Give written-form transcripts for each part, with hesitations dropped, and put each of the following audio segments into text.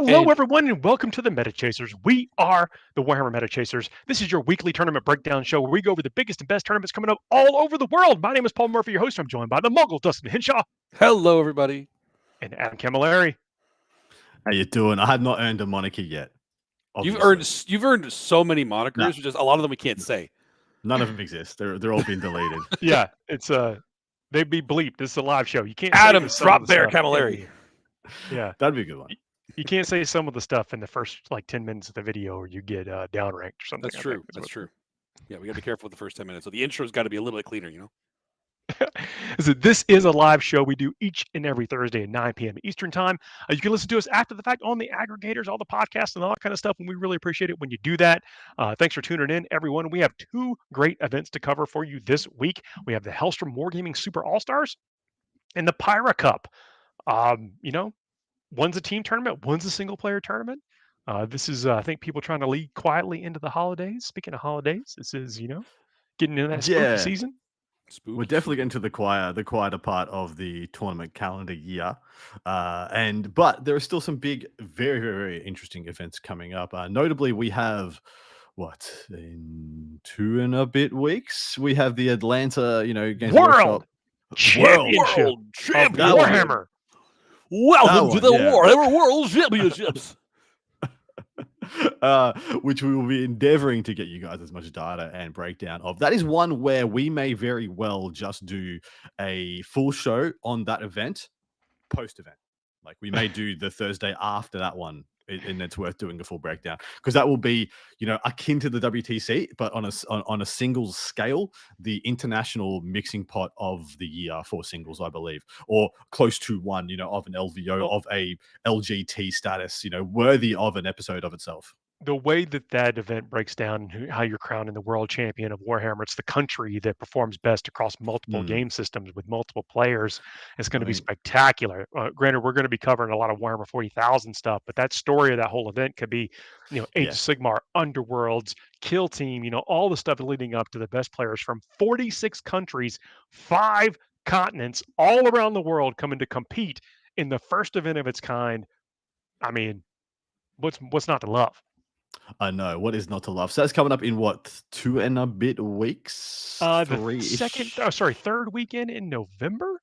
Hello, everyone, and welcome to the Meta Chasers. We are the Warhammer Meta Chasers. This is your weekly tournament breakdown show where we go over the biggest and best tournaments coming up all over the world. My name is Paul Murphy, your host. I'm joined by the Muggle, Dustin Henshaw. Hello, everybody. And Adam Camilleri. How you doing? I have not earned a moniker yet. Obviously. You've earned so many monikers, just a lot of them we can't say. None of them exist. They're all being deleted. Yeah, it's they'd be bleeped. This is a live show. You can't. Adam, drop bear, Camilleri. Yeah, that'd be a good one. You can't say some of the stuff in the first 10 minutes of the video, or you get downranked or something. That's true. That's true. Yeah, we got to be careful with the first 10 minutes. So the intro's got to be a little bit cleaner, So this is a live show we do each and every Thursday at 9 p.m. Eastern time. You can listen to us after the fact on the aggregators, all the podcasts and all that kind of stuff, and we really appreciate it when you do that. Thanks for tuning in, everyone. We have two great events to cover for you this week. We have the Hellstrom Wargaming Super All-Stars and the Pyra Cup. One's a team tournament, one's a single-player tournament. This is, I think, people trying to lead quietly into the holidays. Speaking of holidays, this is, getting into that spooky season. Spooky. We're definitely getting to the quieter part of the tournament calendar year, but there are still some big, very, very, very interesting events coming up. Notably, we have in 2 and a bit weeks we have the Atlanta, Games World Championship of Warhammer. Welcome to the Warhammer World Championships. Which we will be endeavoring to get you guys as much data and breakdown of. That is one where we may very well just do a full show on that event, post-event. Like we may do the Thursday after that one, and it's worth doing a full breakdown because that will be, akin to the WTC, but on a singles scale, the international mixing pot of the year for singles, I believe, or close to one, of an LVO of a LGT status, worthy of an episode of itself. The way that event breaks down how you're crowning the world champion of Warhammer, it's the country that performs best across multiple game systems with multiple players. It's going to be spectacular. Granted, we're going to be covering a lot of Warhammer 40,000 stuff, but that story of that whole event could be, Age of Sigmar, Underworlds, Kill Team, all the stuff leading up to the best players from 46 countries, 5 continents, all around the world coming to compete in the first event of its kind. I mean, what's not to love? I know. What is not to love? So that's coming up in 2 and a bit weeks? Third weekend in November?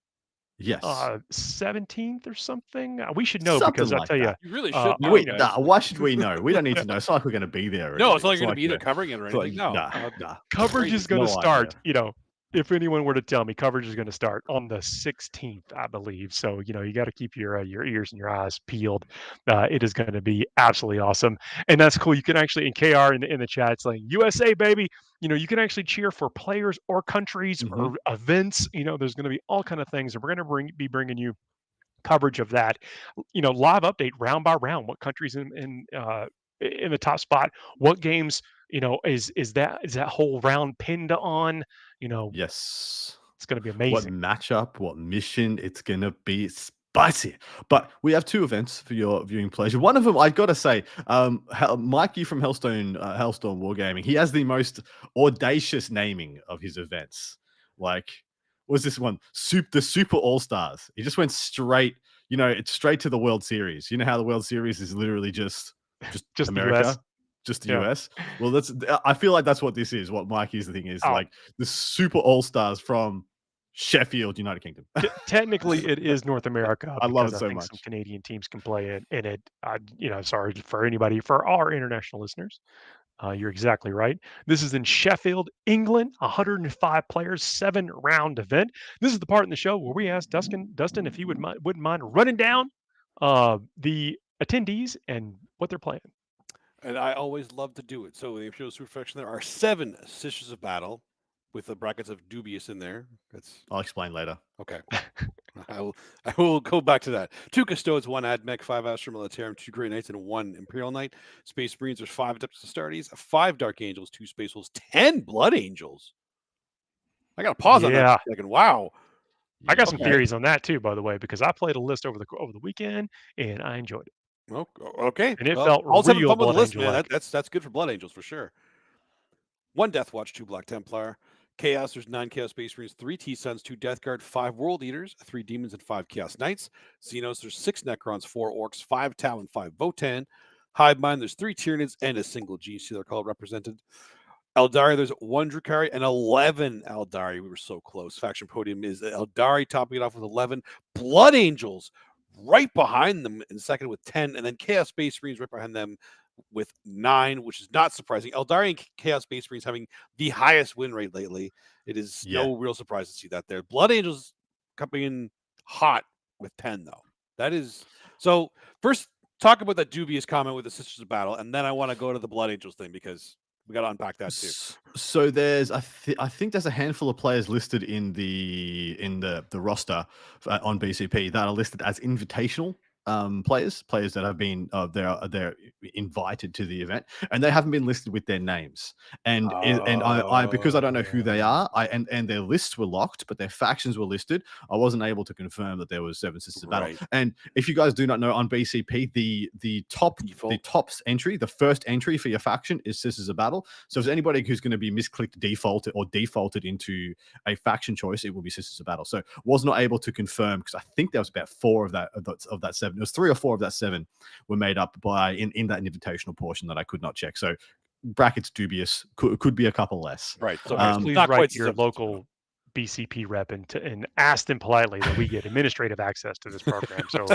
Yes. 17th or something? We should know something because like I'll tell you. You really should know. Why should we know? We don't need to know. It's not like we're going to be there. No, it's not like you're going to be either covering it or anything. No. Coverage is going to start, if anyone were to tell me, coverage is going to start on the 16th, I believe. So, you got to keep your ears and your eyes peeled. It is going to be absolutely awesome. And that's cool. You can actually, in KR in the chat, it's like, USA, baby. You can actually cheer for players or countries or events. There's going to be all kind of things. And we're going to be bringing you coverage of that, live update round by round, what countries in the top spot, what games, is that whole round pinned on, yes, it's going to be amazing. What matchup, what mission, it's going to be spicy. But we have 2 events for your viewing pleasure. One of them, I got to say, Mikey from Hellstone Wargaming, he has the most audacious naming of his events. Like, what was this one? The Super All-Stars. He just went straight, it's straight to the World Series. You know how the World Series is literally just America? The US. Just the US. Well, I feel like that's what this is. What Mikey's thing is, like the Super All-Stars from Sheffield, United Kingdom. Technically, it is North America. I love it so think much. Some Canadian teams can play in it. Sorry for our international listeners. You're exactly right. This is in Sheffield, England. 105 players, 7-round event. This is the part in the show where we ask Dustin if he wouldn't mind running down the attendees and what they're playing. And I always love to do it. So the show's perfection. There are 7 Sisters of Battle with the brackets of dubious in there. I'll explain later. Okay. I will go back to that. 2 Custodes, 1 Admech, 5 Astra Militarum, 2 Grey Knights, and 1 Imperial Knight. Space Marines, there's 5 Adeptus Astartes, 5 Dark Angels, 2 Space Wolves, 10 Blood Angels. I got to pause on that for a second. Wow. I got some theories on that too, by the way, because I played a list over the weekend and I enjoyed it. Oh, okay. And it felt I'll have fun with the Blood list, Angel-like. man. That's good for Blood Angels for sure. 1 Death Watch, 2 Black Templar, Chaos, there's 9 Chaos Space Marines, 3 T-Suns, 2 Death Guard, 5 World Eaters, 3 Demons, and 5 Chaos Knights. Xenos, there's 6 Necrons, 4 Orcs, 5 Tau, and 5 Votan. Hive Mind, there's 3 Tyranids and a single G-Sealer call represented. Eldari, there's 1 Drukhari and 11 Eldari. We were so close. Faction Podium is Eldari topping it off with 11. Blood Angels right behind them in second with 10. And then Chaos Space Marines right behind them with 9, which is not surprising. Eldari and Chaos Space Marines having the highest win rate lately. It is no real surprise to see that there. Blood Angels coming in hot with 10, though. That is so. First, talk about that dubious comment with the Sisters of Battle, and then I want to go to the Blood Angels thing because we got to unpack that too. So there's, I think there's a handful of players listed in the roster on BCP that are listed as invitational players that have been they're invited to the event, and they haven't been listed with their names. And I because I don't know who they are, and their lists were locked, but their factions were listed. I wasn't able to confirm that there was 7 Sisters of Battle. And if you guys do not know, on BCP, the top entry, the first entry for your faction is Sisters of Battle. So if there's anybody who's going to be misclicked, defaulted into a faction choice, it will be Sisters of Battle. So was not able to confirm because I think there was about 4 of that 7. It was 3 or 4 of that 7 were made up by in that invitational portion that I could not check. So brackets dubious, could be a couple less. Right. So please write your local BCP rep and ask them politely that we get administrative access to this program. So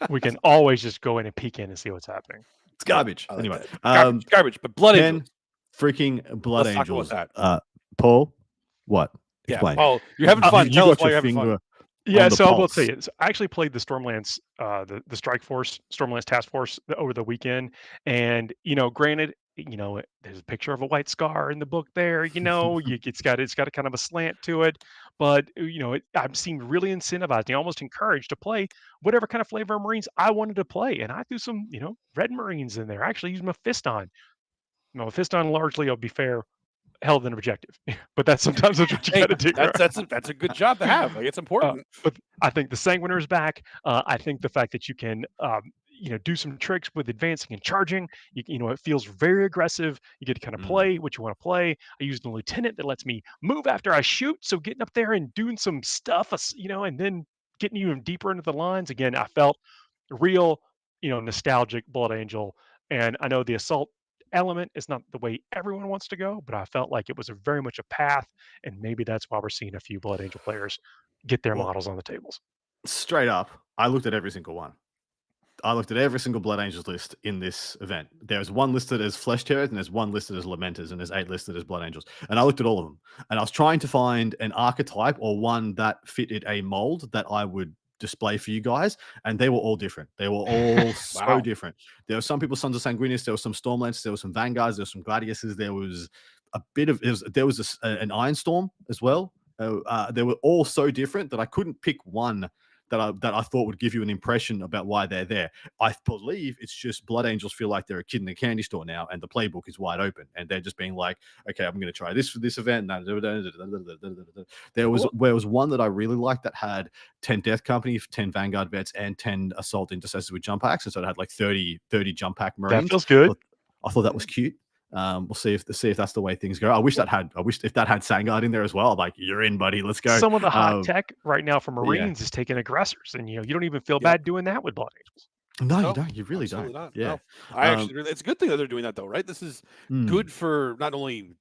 we can always just go in and peek in and see what's happening. It's garbage. Like anyway, garbage. But Blood Angels, freaking Blood Let's Angels. Talk about that. Paul, what? Explain. Yeah, Paul, you're having fun. Tell us why you're having fun. Yeah, so I will tell you, I actually played the Stormlands, the Strike Force, Stormlands Task Force over the weekend, and granted, there's a picture of a white scar in the book there. It's got a kind of a slant to it, but I'm seemed really incentivized, almost encouraged to play whatever kind of flavor of Marines I wanted to play, and I threw some, red Marines in there. I actually used Mephiston. Mephiston largely, I'll be fair, held an objective, but that's sometimes what you got to do. That's a good job to have. Like, it's important. But I think the Sanguiner is back. I think the fact that you can, do some tricks with advancing and charging. It feels very aggressive. You get to kind of play what you want to play. I used a lieutenant that lets me move after I shoot. So getting up there and doing some stuff, and then getting even deeper into the lines. Again, I felt real, nostalgic Blood Angel. And I know the assault element is not the way everyone wants to go, but I felt like it was very much a path, and maybe that's why we're seeing a few Blood Angel players get their models on the tables. Straight up, I looked at every single one. I looked at every single Blood Angels list in this event. There's 1 listed as Flesh Tearers, and there's 1 listed as Lamenters, and there's 8 listed as Blood Angels. And I looked at all of them, and I was trying to find an archetype or one that fitted a mold that I would display for you guys, and they were all different. They were all so different. There were some people Sons of Sanguinius, there were some Stormlands, there were some Vanguards, there were some Gladiuses, there was a bit of there was an Ironstorm as well. They were all so different that I couldn't pick one that I thought would give you an impression about why they're there. I believe it's just Blood Angels feel like they're a kid in a candy store now, and the playbook is wide open, and they're just being like, okay, I'm going to try this for this event. There was one that I really liked that had 10 Death Company, 10 Vanguard Vets, and 10 Assault Intercessors with jump packs, and so it had like 30 jump pack Marines. That feels good. I thought that was cute. We'll see if that's the way things go. I wish if that had Sangard in there as well. Like, you're in, buddy. Let's go. Some of the hot tech right now for Marines is taking aggressors, and you don't even feel bad doing that with Blood Angels. No, you don't. You really don't. Not. Yeah, no. I actually, it's a good thing that they're doing that, though, right? This is good for not only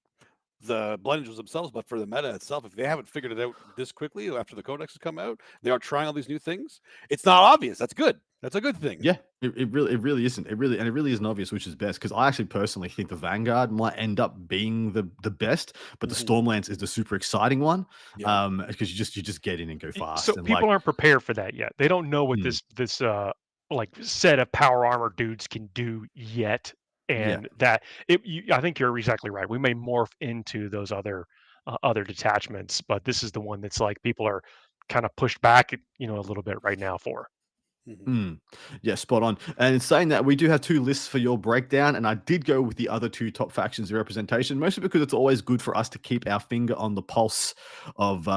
the Blood Angels themselves, but for the meta itself. If they haven't figured it out this quickly after the Codex has come out, they are trying all these new things. It's not obvious. That's good. That's a good thing. Yeah, it really isn't. It really isn't obvious which is best, because I actually personally think the Vanguard might end up being the best, but the Stormlands is the super exciting one. Because you just get in and go fast. So people aren't prepared for that yet. They don't know what this like set of power armor dudes can do yet, and I think you're exactly right. We may morph into those other detachments, but this is the one that's like people are kind of pushed back, a little bit right now for. Yeah, spot on. And in saying that, we do have 2 lists for your breakdown, and I did go with the other 2 top factions representation, mostly because it's always good for us to keep our finger on the pulse of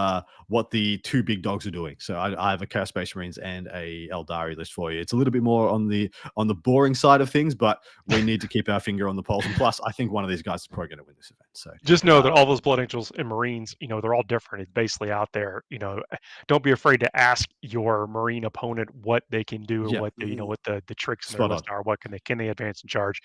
what the 2 big dogs are doing. So I have a Chaos Space Marines and a Eldari list for you. It's a little bit more on the boring side of things, but we need to keep our finger on the pulse. And plus, I think one of these guys is probably going to win this event. So just know that all those Blood Angels and Marines, they're all different. It's basically out there. Don't be afraid to ask your Marine opponent what they can do, yeah, what what the tricks in their spot on. list are. What can they advance and charge?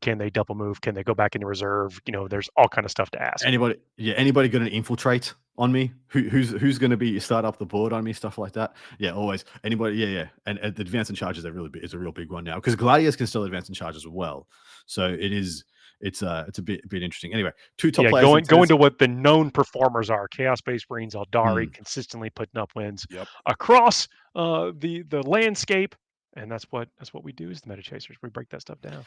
Can they double move? Can they go back into reserve? There's all kind of stuff to ask. Anybody going to infiltrate on me? Who's going to be start up the board on me? Stuff like that. Yeah, always. Anybody? Yeah. And the advance and charges is a real big one now, because Gladiators can still advance and charge as well. So it's a bit interesting. Anyway, two top players. Going to what the known performers are: Chaos Space Marines, Eldari, consistently putting up wins across the landscape. And that's what we do as the Meta Chasers. We break that stuff down.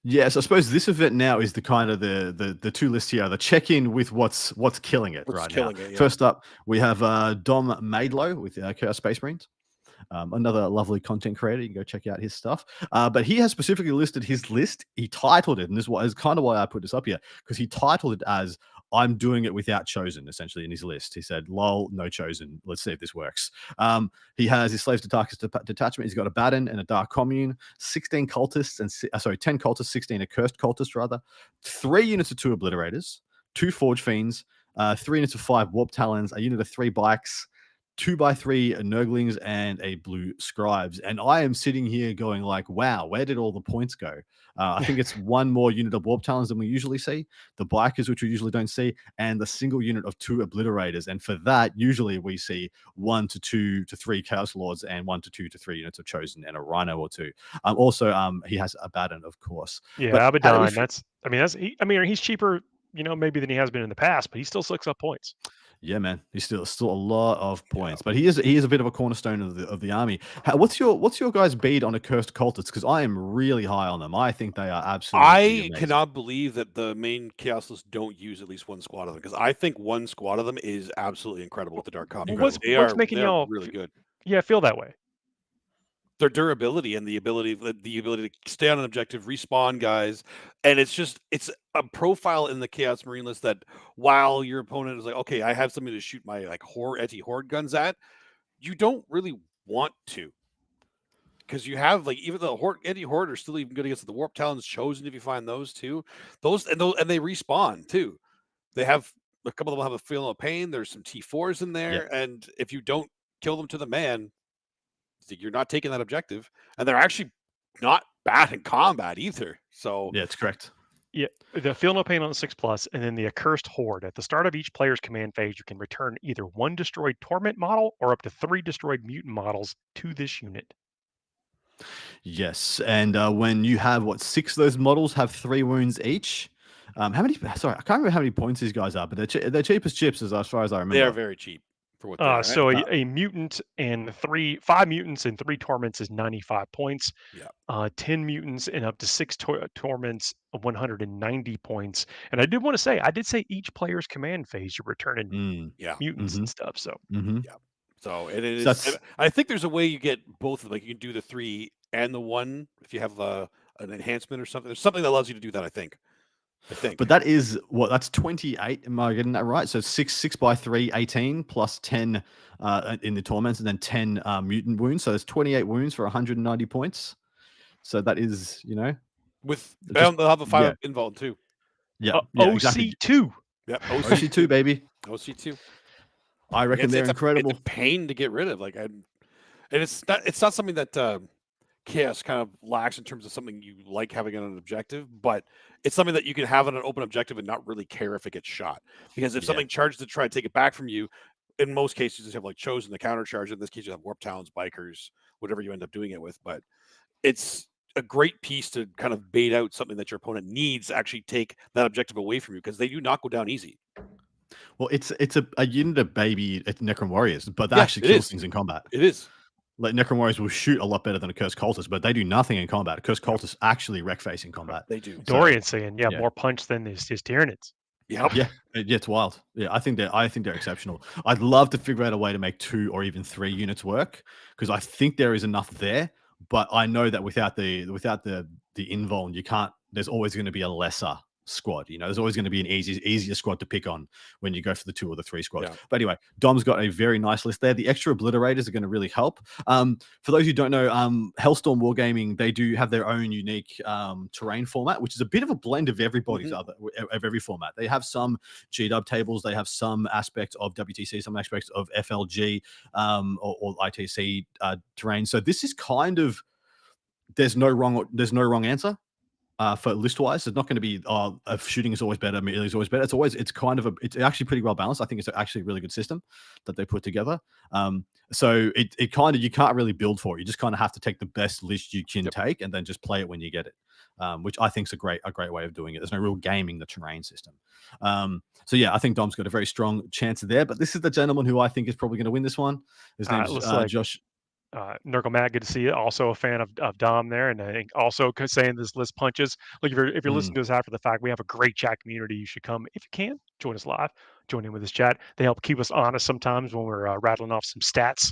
Yes, I suppose this event now is the kind of the two lists here. The check-in with what's killing it now. First up, we have Dom Maidlow with Chaos Space Marines. Another lovely content creator. You can go check out his stuff. But he has specifically listed his list. He titled it, and this is kind of why I put this up here, because he titled it as "I'm doing it without Chosen," essentially, in his list. He said, "Lol, no Chosen. Let's see if this works." He has his Slaves to Darkest Detachment. He's got a Baden and a Dark Commune, 16 cultists, and 10 cultists, 16 accursed cultists, rather, 3 units of 2 Obliterators, 2 Forge Fiends, 3 units of 5 Warp Talons, a unit of 3 Bikes, 2x3 Nurglings, and a Blue Scribes. And I am sitting here going like, wow, where did all the points go? I think it's 1 more unit of Warp Talons than we usually see, the Bikers, which we usually don't see, and the single unit of 2 Obliterators. And for that, usually we see 1 to 2 to 3 Chaos Lords and 1 to 2 to 3 units of Chosen and a Rhino or 2. Also, he has Abaddon, of course. Yeah, Abaddon. He's cheaper, maybe than he has been in the past, but he still sucks up points. Yeah, man, he's still a lot of points, but he is a bit of a cornerstone of the army. What's your guys' bead on accursed cultists? Because I am really high on them. I think they are absolutely. I cannot believe that the main Chaos lists don't use at least 1 squad of them, because I think 1 squad of them is absolutely incredible with the Dark Commune. What's making y'all really good? Yeah, feel that way. Their durability and the ability to stay on an objective, respawn guys, and it's a profile in the Chaos Marine list that, while your opponent is like, okay, I have something to shoot my anti-horde guns at, you don't really want to, because you have even the anti-horde are still even good against the Warp Talons Chosen if you find those too. And they respawn too. They have a couple of them have a Feeling of Pain. There's some T4s in there, and if you don't kill them to the man, you're not taking that objective, and they're actually not bad in combat either. So yeah, it's correct. Yeah, the Feel No Pain on the 6+, and then the Accursed Horde. At the start of each player's command phase, you can return either 1 destroyed Torment model or up to 3 destroyed Mutant models to this unit. Yes, and when you have 6 of those models have 3 wounds each. How many? Sorry, I can't remember how many points these guys are, but they're cheap as chips as far as I remember. They are very cheap. So a mutant and 5 mutants and 3 torments is 95 points. Yeah. 10 mutants and up to 6 torments, 190 points. And I did say each player's command phase you're returning mutants and stuff. So yeah. So it is. I think there's a way you get both. Like, you can do the 3 and the 1 if you have an enhancement or something. There's something that allows you to do that, I think. But that is that's 28. Am I getting that right? So 6 by 3, 18 plus 10 in the torments, and then 10 mutant wounds. So there's 28 wounds for 190 points. So that is, with they'll have a 5 involved too. Yeah, OC2. Exactly. Yep, OC2, baby. OC2. I reckon they're incredible. It's a pain to get rid of. And it's not something that Chaos kind of lacks in terms of something you like having on an objective, but it's something that you can have on an open objective and not really care if it gets shot. Because if something charges to try to take it back from you, in most cases you just have Chosen the counter charge. In this case, you have Warp Talons, Bikers, whatever you end up doing it with. But it's a great piece to kind of bait out something that your opponent needs to actually take that objective away from you, because they do not go down easy. Well, it's a unit of baby Necron Warriors, but that actually kills things in combat. It is. Like, Necron Warriors will shoot a lot better than Accursed Cultists, but they do nothing in combat. Accursed Cultists actually wreck face in combat. They do. Dorian's saying, more punch than his Tyranids. Yep. Yeah, it's wild. Yeah, I think they're exceptional. I'd love to figure out a way to make 2 or even 3 units work, because I think there is enough there. But I know that without the invuln, you can't. There's always going to be a lesser squad. You know, there's always going to be an easier squad to pick on when you go for the 2 or the 3 squads. Yeah. But anyway, Dom's got a very nice list there. The extra obliterators are going to really help. For those who don't know, Hellstorm Wargaming, they do have their own unique terrain format, which is a bit of a blend of everybody's of every format. They have some GW tables, they have some aspects of WTC, some aspects of FLG or ITC terrain. So this is kind of, there's no wrong answer. For list wise, it's not going to be shooting is always better, melee is always better. It's actually pretty well balanced. I think it's actually a really good system that they put together. So it kind of, you can't really build for it. You just kind of have to take the best list you can take and then just play it when you get it, which I think is a great way of doing it. There's no real gaming the terrain system. So yeah, I think Dom's got a very strong chance there. But this is the gentleman who I think is probably going to win this one. His name's Josh. Nurgle Matt, good to see you. Also a fan of Dom there, and I think also saying this list punches. Look, if you're listening to us after the fact, we have a great chat community. You should come if you can. Join us live. Join in with this chat. They help keep us honest sometimes when we're rattling off some stats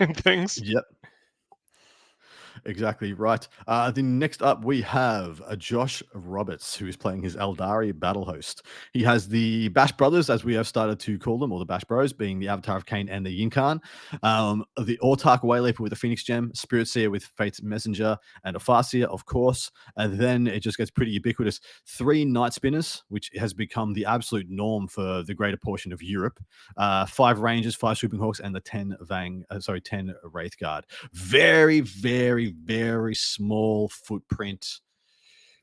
and things. Yep. Exactly right. Then next up we have Josh Roberts, who is playing his Eldari battle host. He has the Bash Brothers, as we have started to call them, or the Bash Bros, being the Avatar of Cain and the Yinkan. The Autark Wayleaper with the Phoenix Gem, Spirit Seer with Fate's Messenger, and a Farseer, of course. And then it just gets pretty ubiquitous. 3 Night Spinners, which has become the absolute norm for the greater portion of Europe. 5 Rangers, 5 Swooping Hawks, and the 10 Wraith Guard. Very, very, very small footprint,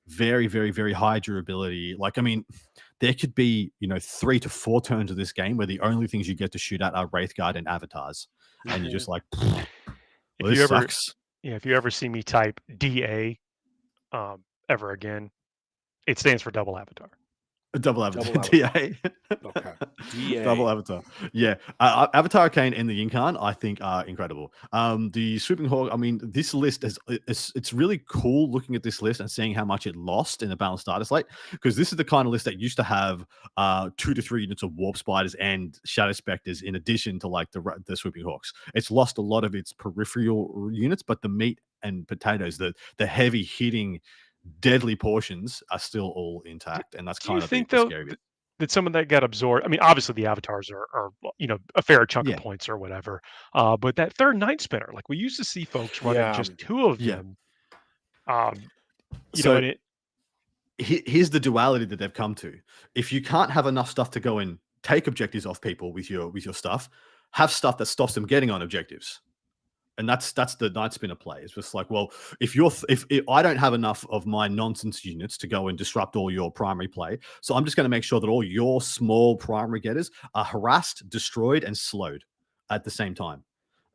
very, very, very high durability. Like, I mean, there could be, 3 to 4 turns of this game where the only things you get to shoot at are Wraith Guard and Avatars. And you're just like, well, this sucks. If you ever see me type DA ever again, it stands for double avatar. Double Avatar. DA. Okay. DA. Double Avatar. Yeah. Avatar Cain and the Yinkan, I think, are incredible. The Swooping Hawk, I mean, this list it's really cool looking at this list and seeing how much it lost in the balanced starter slate, because this is the kind of list that used to have 2 to 3 units of Warp Spiders and Shadow Specters in addition to like the Swooping Hawks. It's lost a lot of its peripheral units, but the meat and potatoes, the heavy hitting deadly portions are still all intact, and that's kind of the scary bit. That some of that got absorbed? I mean, obviously the avatars are a fair chunk of points or whatever, but that third Night Spinner, like we used to see folks running just 2 of them. Here's the duality that they've come to. If you can't have enough stuff to go and take objectives off people with your stuff, have stuff that stops them getting on objectives. And that's the Night Spinner play. It's just like, well, if I don't have enough of my nonsense units to go and disrupt all your primary play, so I'm just going to make sure that all your small primary getters are harassed, destroyed, and slowed at the same time.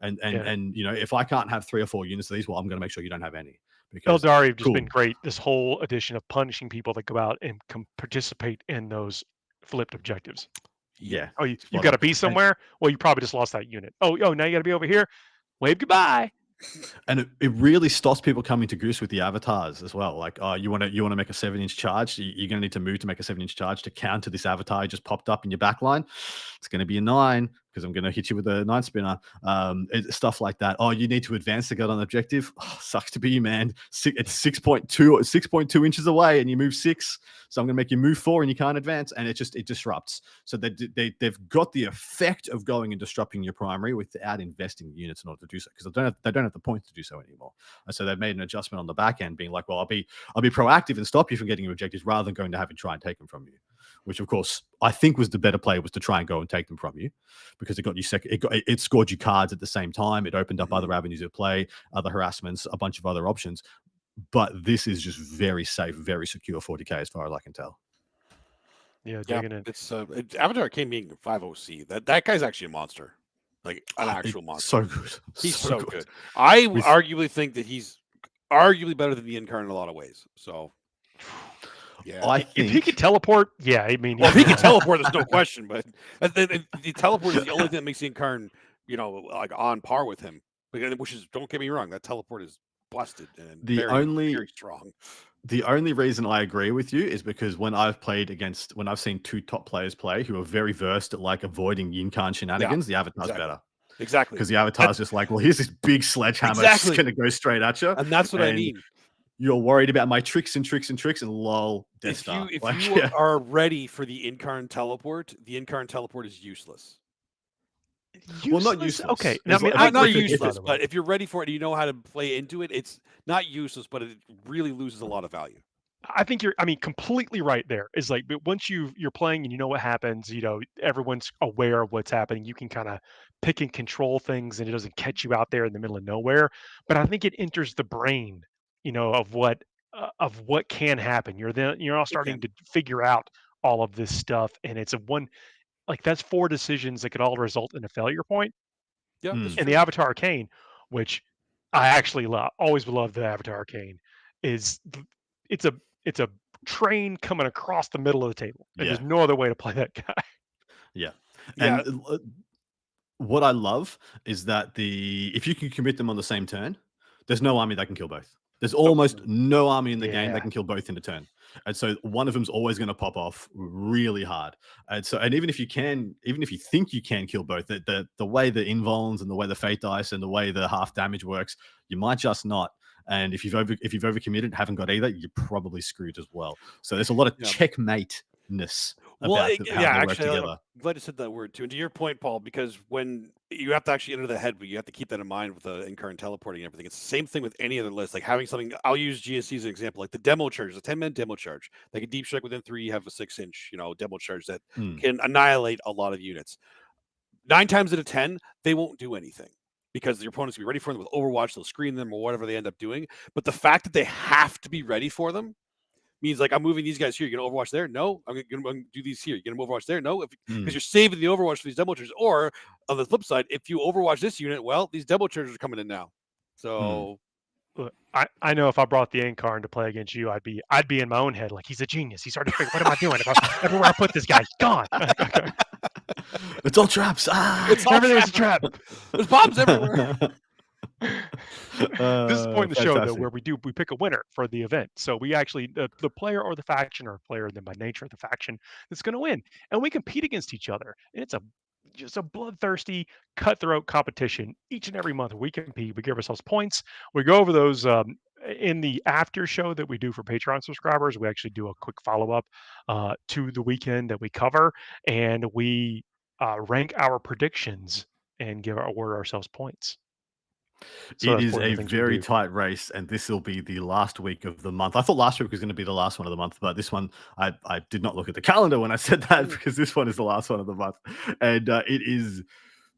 And if I can't have 3 or 4 units of these, well, I'm going to make sure you don't have any. Because Eldari have just been great. This whole edition of punishing people that go out and participate in those flipped objectives. Yeah. Oh, you got to be somewhere. Well, you probably just lost that unit. Oh, now you got to be over here. Wave goodbye. And it really stops people coming to Goose with the avatars as well. Like, you want to make a 7-inch charge. You're going to need to move to make a 7-inch charge to counter this avatar just popped up in your back line. It's going to be a 9 because I'm going to hit you with a 9 spinner. Stuff like that. Oh, you need to advance to get on objective. Oh, sucks to be you, man. It's 6.2 inches away, and you move 6. So I'm going to make you move 4, and you can't advance, and it disrupts. So they've got the effect of going and disrupting your primary without investing units in order to do so, because they don't have the points to do so anymore. And so they've made an adjustment on the back end, being like, well, I'll be proactive and stop you from getting your objectives rather than going to have you try and take them from you. Which, of course, I think was the better play, was to try and go and take them from you, because it got you it scored you cards at the same time. It opened up other avenues of play, other harassments, a bunch of other options. But this is just very safe, very secure 40k as far as I can tell. Yeah, digging in. It's Avatar Cain being 5OC. That guy's actually a monster, like an actual monster. So good. He's so good. I arguably think that he's arguably better than the Incarnate in a lot of ways. So. Yeah, if he could teleport, I mean, if he can teleport, there's no question. But the teleport is the only thing that makes the Incarnate, like on par with him. Which is, don't get me wrong, that teleport is busted and very strong. The only reason I agree with you is because when I've seen 2 top players play who are very versed at like avoiding Yinkan shenanigans, the Avatar's better. Exactly. Because the Avatar's just like, well, here's this big sledgehammer that's going to go straight at you. And that's what I mean. you're worried about my tricks and lol, Death If Star. you Like, you yeah. are ready for the in-car teleport, the in-car teleport is useless. Well, not Useless? useless. Okay. Now, I As mean, lo- I if Not agree it- with you, if by useless, the way. but if you're ready for it and you know how to play into it, it's not useless, but it really loses a lot of value. I think you're, I mean, completely right there. Is like, but once you're playing and you know what happens, everyone's aware of what's happening. You can kind of pick and control things, and it doesn't catch you out there in the middle of nowhere. But I think it enters the brain, of what can happen. You're all It starting can. to figure out all of this stuff, and it's a one like that's four decisions that could all result in a failure point. Yeah, that's And the true. Avatar Arcane, which I actually love, always love the Avatar Arcane, is it's a it's a train coming across the middle of the table, and Yeah. there's no other way to play that guy. Yeah. Yeah. And what I love is that if you can commit them on the same turn, there's no army that can kill both. There's almost no army in the game that Yeah. can kill both in a turn. And so one of them's always going to pop off really hard. And even if you think you can kill both, the way the invulns and the way the fate dice and the way the half damage works, you might just not. And if you've overcommitted, haven't got either, you're probably screwed as well. So there's a lot of checkmate-ness about how they work together. I'm glad you said that word too. And to your point, Paul, because when you have to actually enter the head, but you have to keep that in mind with the in-car and teleporting and everything. It's the same thing with any other list. Like having something, I'll use GSC as an example, like the demo charge, the 10-man demo charge. Like a deep strike within 3, you have a 6-inch, demo charge that can annihilate a lot of units. 9 times out of 10, they won't do anything because your opponent's will be ready for them with Overwatch. They'll screen them or whatever they end up doing. But the fact that they have to be ready for them means like I'm moving these guys here. You're gonna Overwatch there? No, I'm gonna do these here. You're gonna Overwatch there? No, because you're saving the Overwatch for these demo chargers. Or on the flip side, if you Overwatch this unit, well, these demo chargers are coming in now. So Look, I know if I brought the Incarn to play against you, I'd be in my own head like he's a genius. He's already figured what am I doing? Everywhere I put this guy, he's gone. It's all traps. Everything's a trap. There's bombs everywhere. This is the point in the show though fantastic. where we pick a winner for the event. So we actually the player or the faction, or player then by nature of the faction that's going to win, and we compete against each other. And it's just a bloodthirsty, cutthroat competition each and every month. We compete. We give ourselves points. We go over those in the after show that we do for Patreon subscribers. We actually do a quick follow up to the weekend that we cover, and we rank our predictions and award ourselves points. So It is one of a the things we very do. tight race, and this will be the last week of the month. I thought last week was going to be the last one of the month, but this one, I did not look at the calendar when I said that because this one is the last one of the month. And it is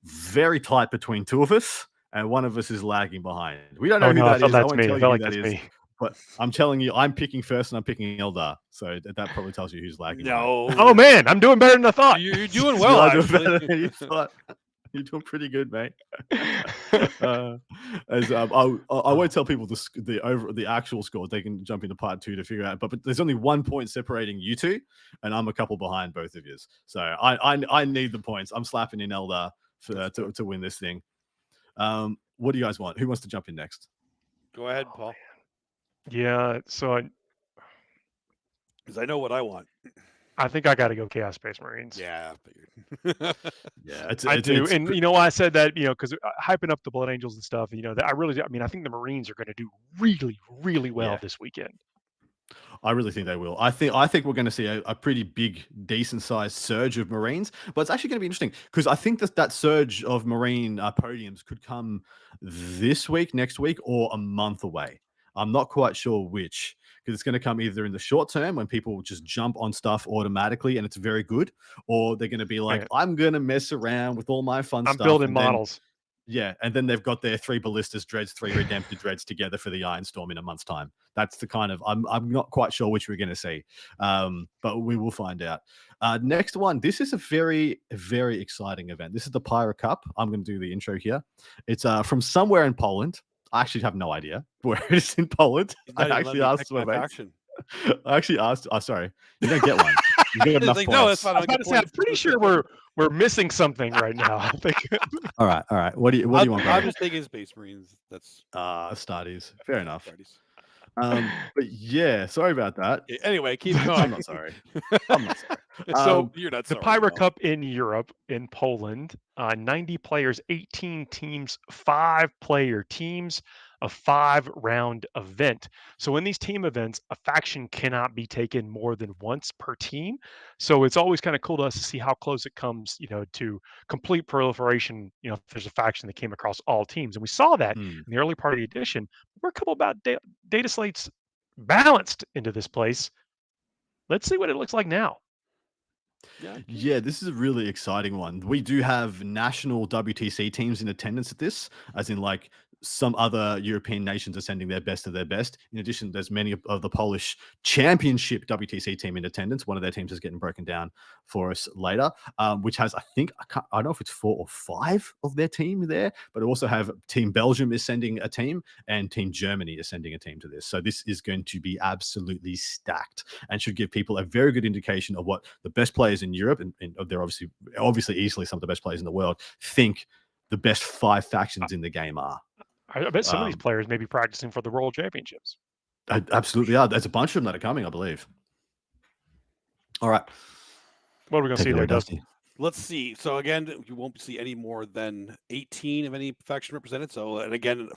very tight between two of us, and one of us is lagging behind. We don't know who that is. I won't tell you who that is. But I'm telling you, I'm picking first, and I'm picking Eldar. So that probably tells you who's lagging. No. Oh man, I'm doing better than I thought. You're doing well. Actually. You're doing pretty good, mate. I won't tell people the actual score. They can jump into part 2 to figure out. But there's only 1 point separating you two, and I'm a couple behind both of you. So I need the points. I'm slapping in Eldar to win this thing. What do you guys want? Who wants to jump in next? Go ahead, Paul. Yeah, so because I know what I want. I think I got to go Chaos Space Marines. Yeah, I figured. Yeah, I do. And you know why I said that? Because hyping up the Blood Angels and stuff. That I really do. I mean, I think the Marines are going to do really, really well this weekend. I really think they will. I think we're going to see a pretty big, decent-sized surge of Marines, but it's actually going to be interesting because I think that surge of Marine podiums could come this week, next week, or a month away. I'm not quite sure which, because it's going to come either in the short term when people just jump on stuff automatically and it's very good, or they're going to be like, I'm going to mess around with all my fun stuff. I'm building models. Yeah, and then they've got their 3 Ballistas dreads, 3 Redemptor dreads together for the Iron Storm in a month's time. That's the kind of I'm not quite sure which we're going to see, but we will find out. Next one, this is a very, very exciting event. This is the Pyra Cup. I'm going to do the intro here. It's from somewhere in Poland. I actually have no idea where it is in Poland. I actually asked my mates. I actually asked. Oh, sorry, you don't get one. You get enough like, points. no, that's not. I'm pretty sure we're missing something right now. I think. All right. What do you want? I'm just thinking Space Marines. That's Astartes. Fair enough. But yeah, sorry about that. Anyway, keep going. I'm not sorry. So you're not the sorry, Pyro no. Cup in Europe, in Poland, 90 players, 18 teams, 5-player teams, a 5-round event. So in these team events, a faction cannot be taken more than once per team. So it's always kind of cool to us to see how close it comes, to complete proliferation, if there's a faction that came across all teams. And we saw that in the early part of the edition. We're a couple about data slates balanced into this place. Let's see what it looks like now. Yeah, this is a really exciting one. We do have national WTC teams in attendance at this, as in like some other European nations are sending their best of their best. In addition, there's many of the Polish championship WTC team in attendance. One of their teams is getting broken down for us later, which has, I don't know if it's 4 or 5 of their team there, but also have Team Belgium is sending a team and Team Germany is sending a team to this. So this is going to be absolutely stacked and should give people a very good indication of what the best players in Europe, and they're obviously easily some of the best players in the world, think the best 5 factions in the game are. I bet some of these players may be practicing for the World Championships. Absolutely are. There's a bunch of them that are coming, I believe. All right. What are we going to see there, Dustin? Let's see. So again, you won't see any more than 18 of any faction represented. So, and again,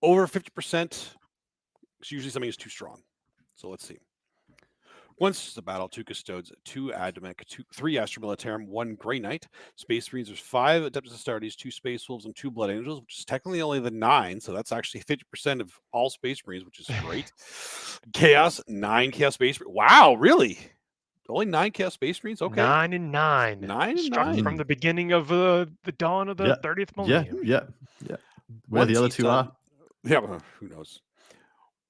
over 50%, it's usually something is too strong. So let's see. Once the battle, 2 Custodes, 2 Admech, 3 Astra Militarum, 1 Grey Knight, Space Marines, there's 5 Adeptus Astartes, 2 Space Wolves, and 2 Blood Angels, which is technically only the 9, so that's actually 50% of all Space Marines, which is great. Chaos, 9 Chaos Space Marines. Wow, really? Only 9 Chaos Space Marines? Okay. 9 and 9. 9 and Struck 9. from the beginning of the dawn of the 30th millennium. Yeah. Where the other 2 are? Yeah, who knows?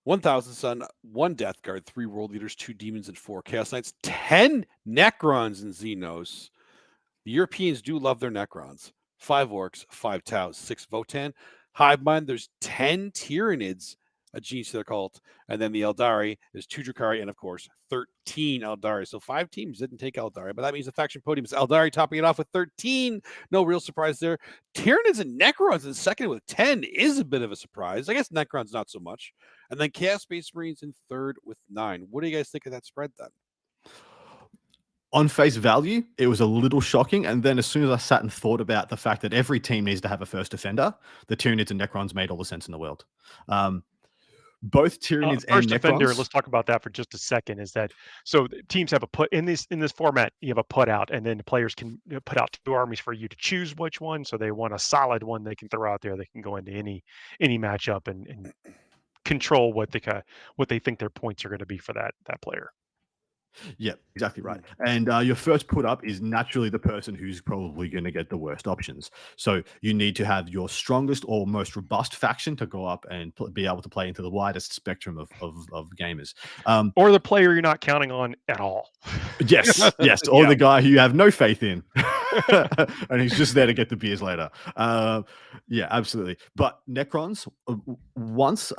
1,000 Sun, 1 Death Guard, 3 World Leaders, 2 Demons, and 4 Chaos Knights, 10 Necrons and Xenos. The Europeans do love their Necrons. 5 Orcs, 5 Taus, 6 Votan. Hive Mind, there's 10 Tyranids, a genius they're called. And then the Eldari, there's 2 Drukhari, and of course, 13 Eldari. So 5 teams didn't take Eldari, but that means the faction podium is Eldari topping it off with 13. No real surprise there. Tyranids and Necrons in second with 10 is a bit of a surprise. I guess Necrons not so much. And then Chaos Space Marines in third with 9. What do you guys think of that spread then? On face value, it was a little shocking. And then as soon as I sat and thought about the fact that every team needs to have a first defender, the Tyranids and Necrons made all the sense in the world. Both Tyranids and first defender, Necrons. let's talk about that for just a second. Is that so? Teams have a put in this format. You have a put out, and then the players can put out 2 armies for you to choose which one. So they want a solid one they can throw out there. They can go into any matchup and control what they think their points are going to be for that player. Yeah, exactly right. And your first put up is naturally the person who's probably going to get the worst options. So you need to have your strongest or most robust faction to go up and be able to play into the widest spectrum of gamers. Or the player you're not counting on at all. Yes. Or the guy who you have no faith in. And he's just there to get the beers later. Yeah, absolutely. But Necrons, once...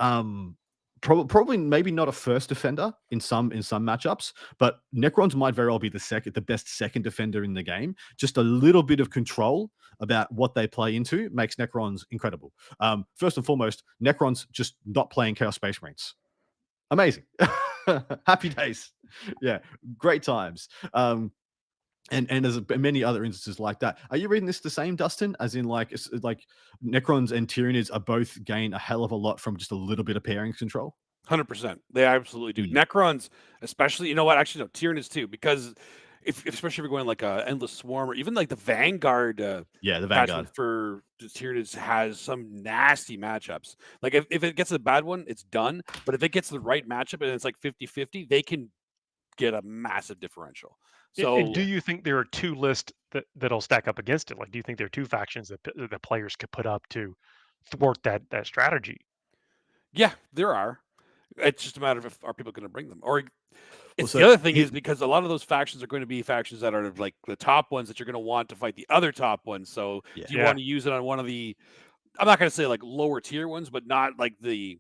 Probably maybe not a first defender in some matchups, but Necrons might very well be the best second defender in the game. Just a little bit of control about what they play into makes Necrons incredible. First and foremost, Necrons just not playing Chaos Space Marines. Amazing. Happy days. Yeah, great times. And there's many other instances like that. Are you reading this the same, Dustin? As in, like Necrons and Tyranids are both gain a hell of a lot from just a little bit of pairing control? 100%. They absolutely do. Necrons, especially, you know what? Actually, no, Tyranids too, because especially if you're going like a Endless Swarm or even like the Vanguard. The Vanguard for the Tyranids has some nasty matchups. Like if it gets a bad one, it's done. But if it gets the right matchup and it's like 50-50, they can get a massive differential. So, and do you think there are 2 lists that'll stack up against it? Like, do you think there are 2 factions that the players could put up to thwart that strategy? Yeah, there are. It's just a matter of if are people going to bring them, or the other thing is because a lot of those factions are going to be factions that are like the top ones that you're going to want to fight the other top ones. So do you want to use it on one of the? I'm not going to say like lower tier ones, but not like the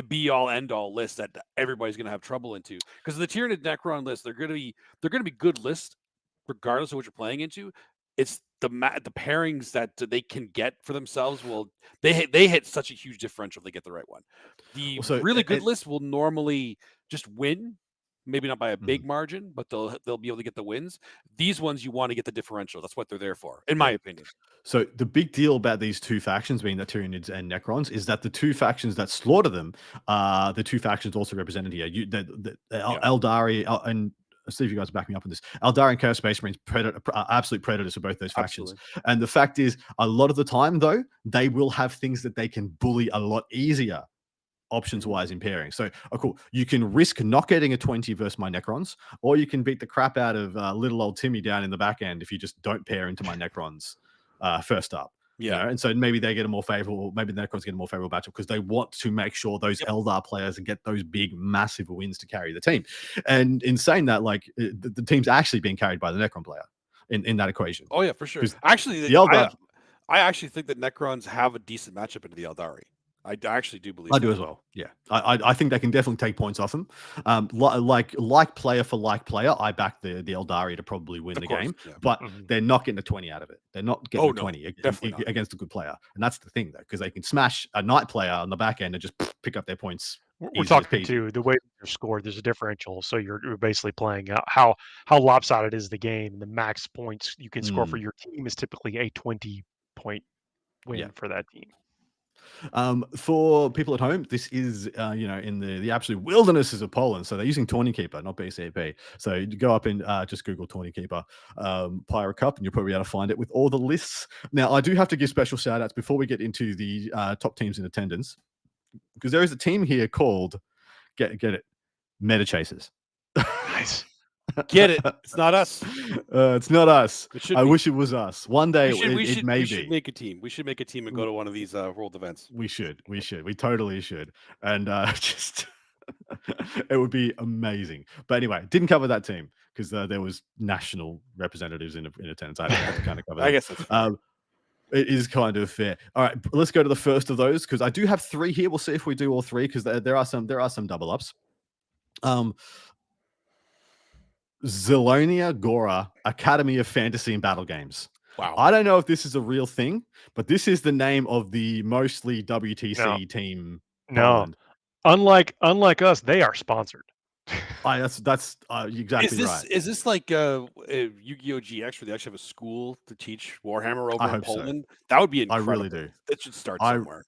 be all end all list that everybody's going to have trouble into, because the Tyranid Necron list, they're going to be good lists regardless of what you're playing into. It's the pairings that they can get for themselves. They hit such a huge differential if they get the right one. The really good list will normally just win maybe not by a big margin, but they'll be able to get the wins. These ones you want to get the differential. That's what they're there for, in my opinion. So the big deal about these two factions, being the Tyranids and Necrons, is that the two factions that slaughter them are the two factions also represented here. Eldari and Steve, you guys back me up on this. Eldari and Chaos Space Marines, absolute predators for both those factions. Absolutely. And the fact is, a lot of the time, though, they will have things that they can bully a lot easier options-wise in pairing. So, cool. You can risk not getting a 20 versus my Necrons, or you can beat the crap out of little old Timmy down in the back end if you just don't pair into my Necrons first up. Yeah. You know? And so maybe they get a more favorable, maybe the Necrons get a more favorable matchup because they want to make sure those Eldar players get those big, massive wins to carry the team. And in saying that, like, the team's actually being carried by the Necron player in that equation. Oh, yeah, for sure. Actually, the Eldar, I actually think that Necrons have a decent matchup into the Eldari. I actually do believe I do as well. Yeah, I think they can definitely take points off them. Like player for like player, I back the Eldari to probably win the game, but they're not getting a 20 out of it. They're not getting a 20 against a good player, and that's the thing though, because they can smash a Knight player on the back end and just pick up their points. We're talking to the way you're scored. There's a differential, so you're basically playing out how lopsided is the game. The max points you can score for your team is typically a 20-point win for that team. For people at home, this is in the absolute wildernesses of Poland, so they're using Tawny Keeper, not BCP. So you go up and just Google Tawny Keeper Pirate Cup, and you'll probably be able to find it with all the lists. Now, I do have to give special shout outs before we get into the top teams in attendance, because there is a team here called get it Meta Chasers. Nice. Get it? It's not us. It's not us. I wish it was us. One day it may be. We should make a team. We should make a team and go to one of these world events. We should. We totally should. And just it would be amazing. But anyway, didn't cover that team because there was national representatives in attendance. I had to kind of cover that. I guess that's fair. It is kind of fair. All right, let's go to the first of those because I do have 3 here. We'll see if we do all 3 because there are some double ups. Zilonia Gora Academy of Fantasy and Battle Games. Wow. I don't know if this is a real thing, but this is the name of the mostly WTC team. No. Unlike us, they are sponsored. That's exactly right. Is this like Yu-Gi-Oh! GX where they actually have a school to teach Warhammer over in Poland? So. That would be incredible. I really do. That should start somewhere.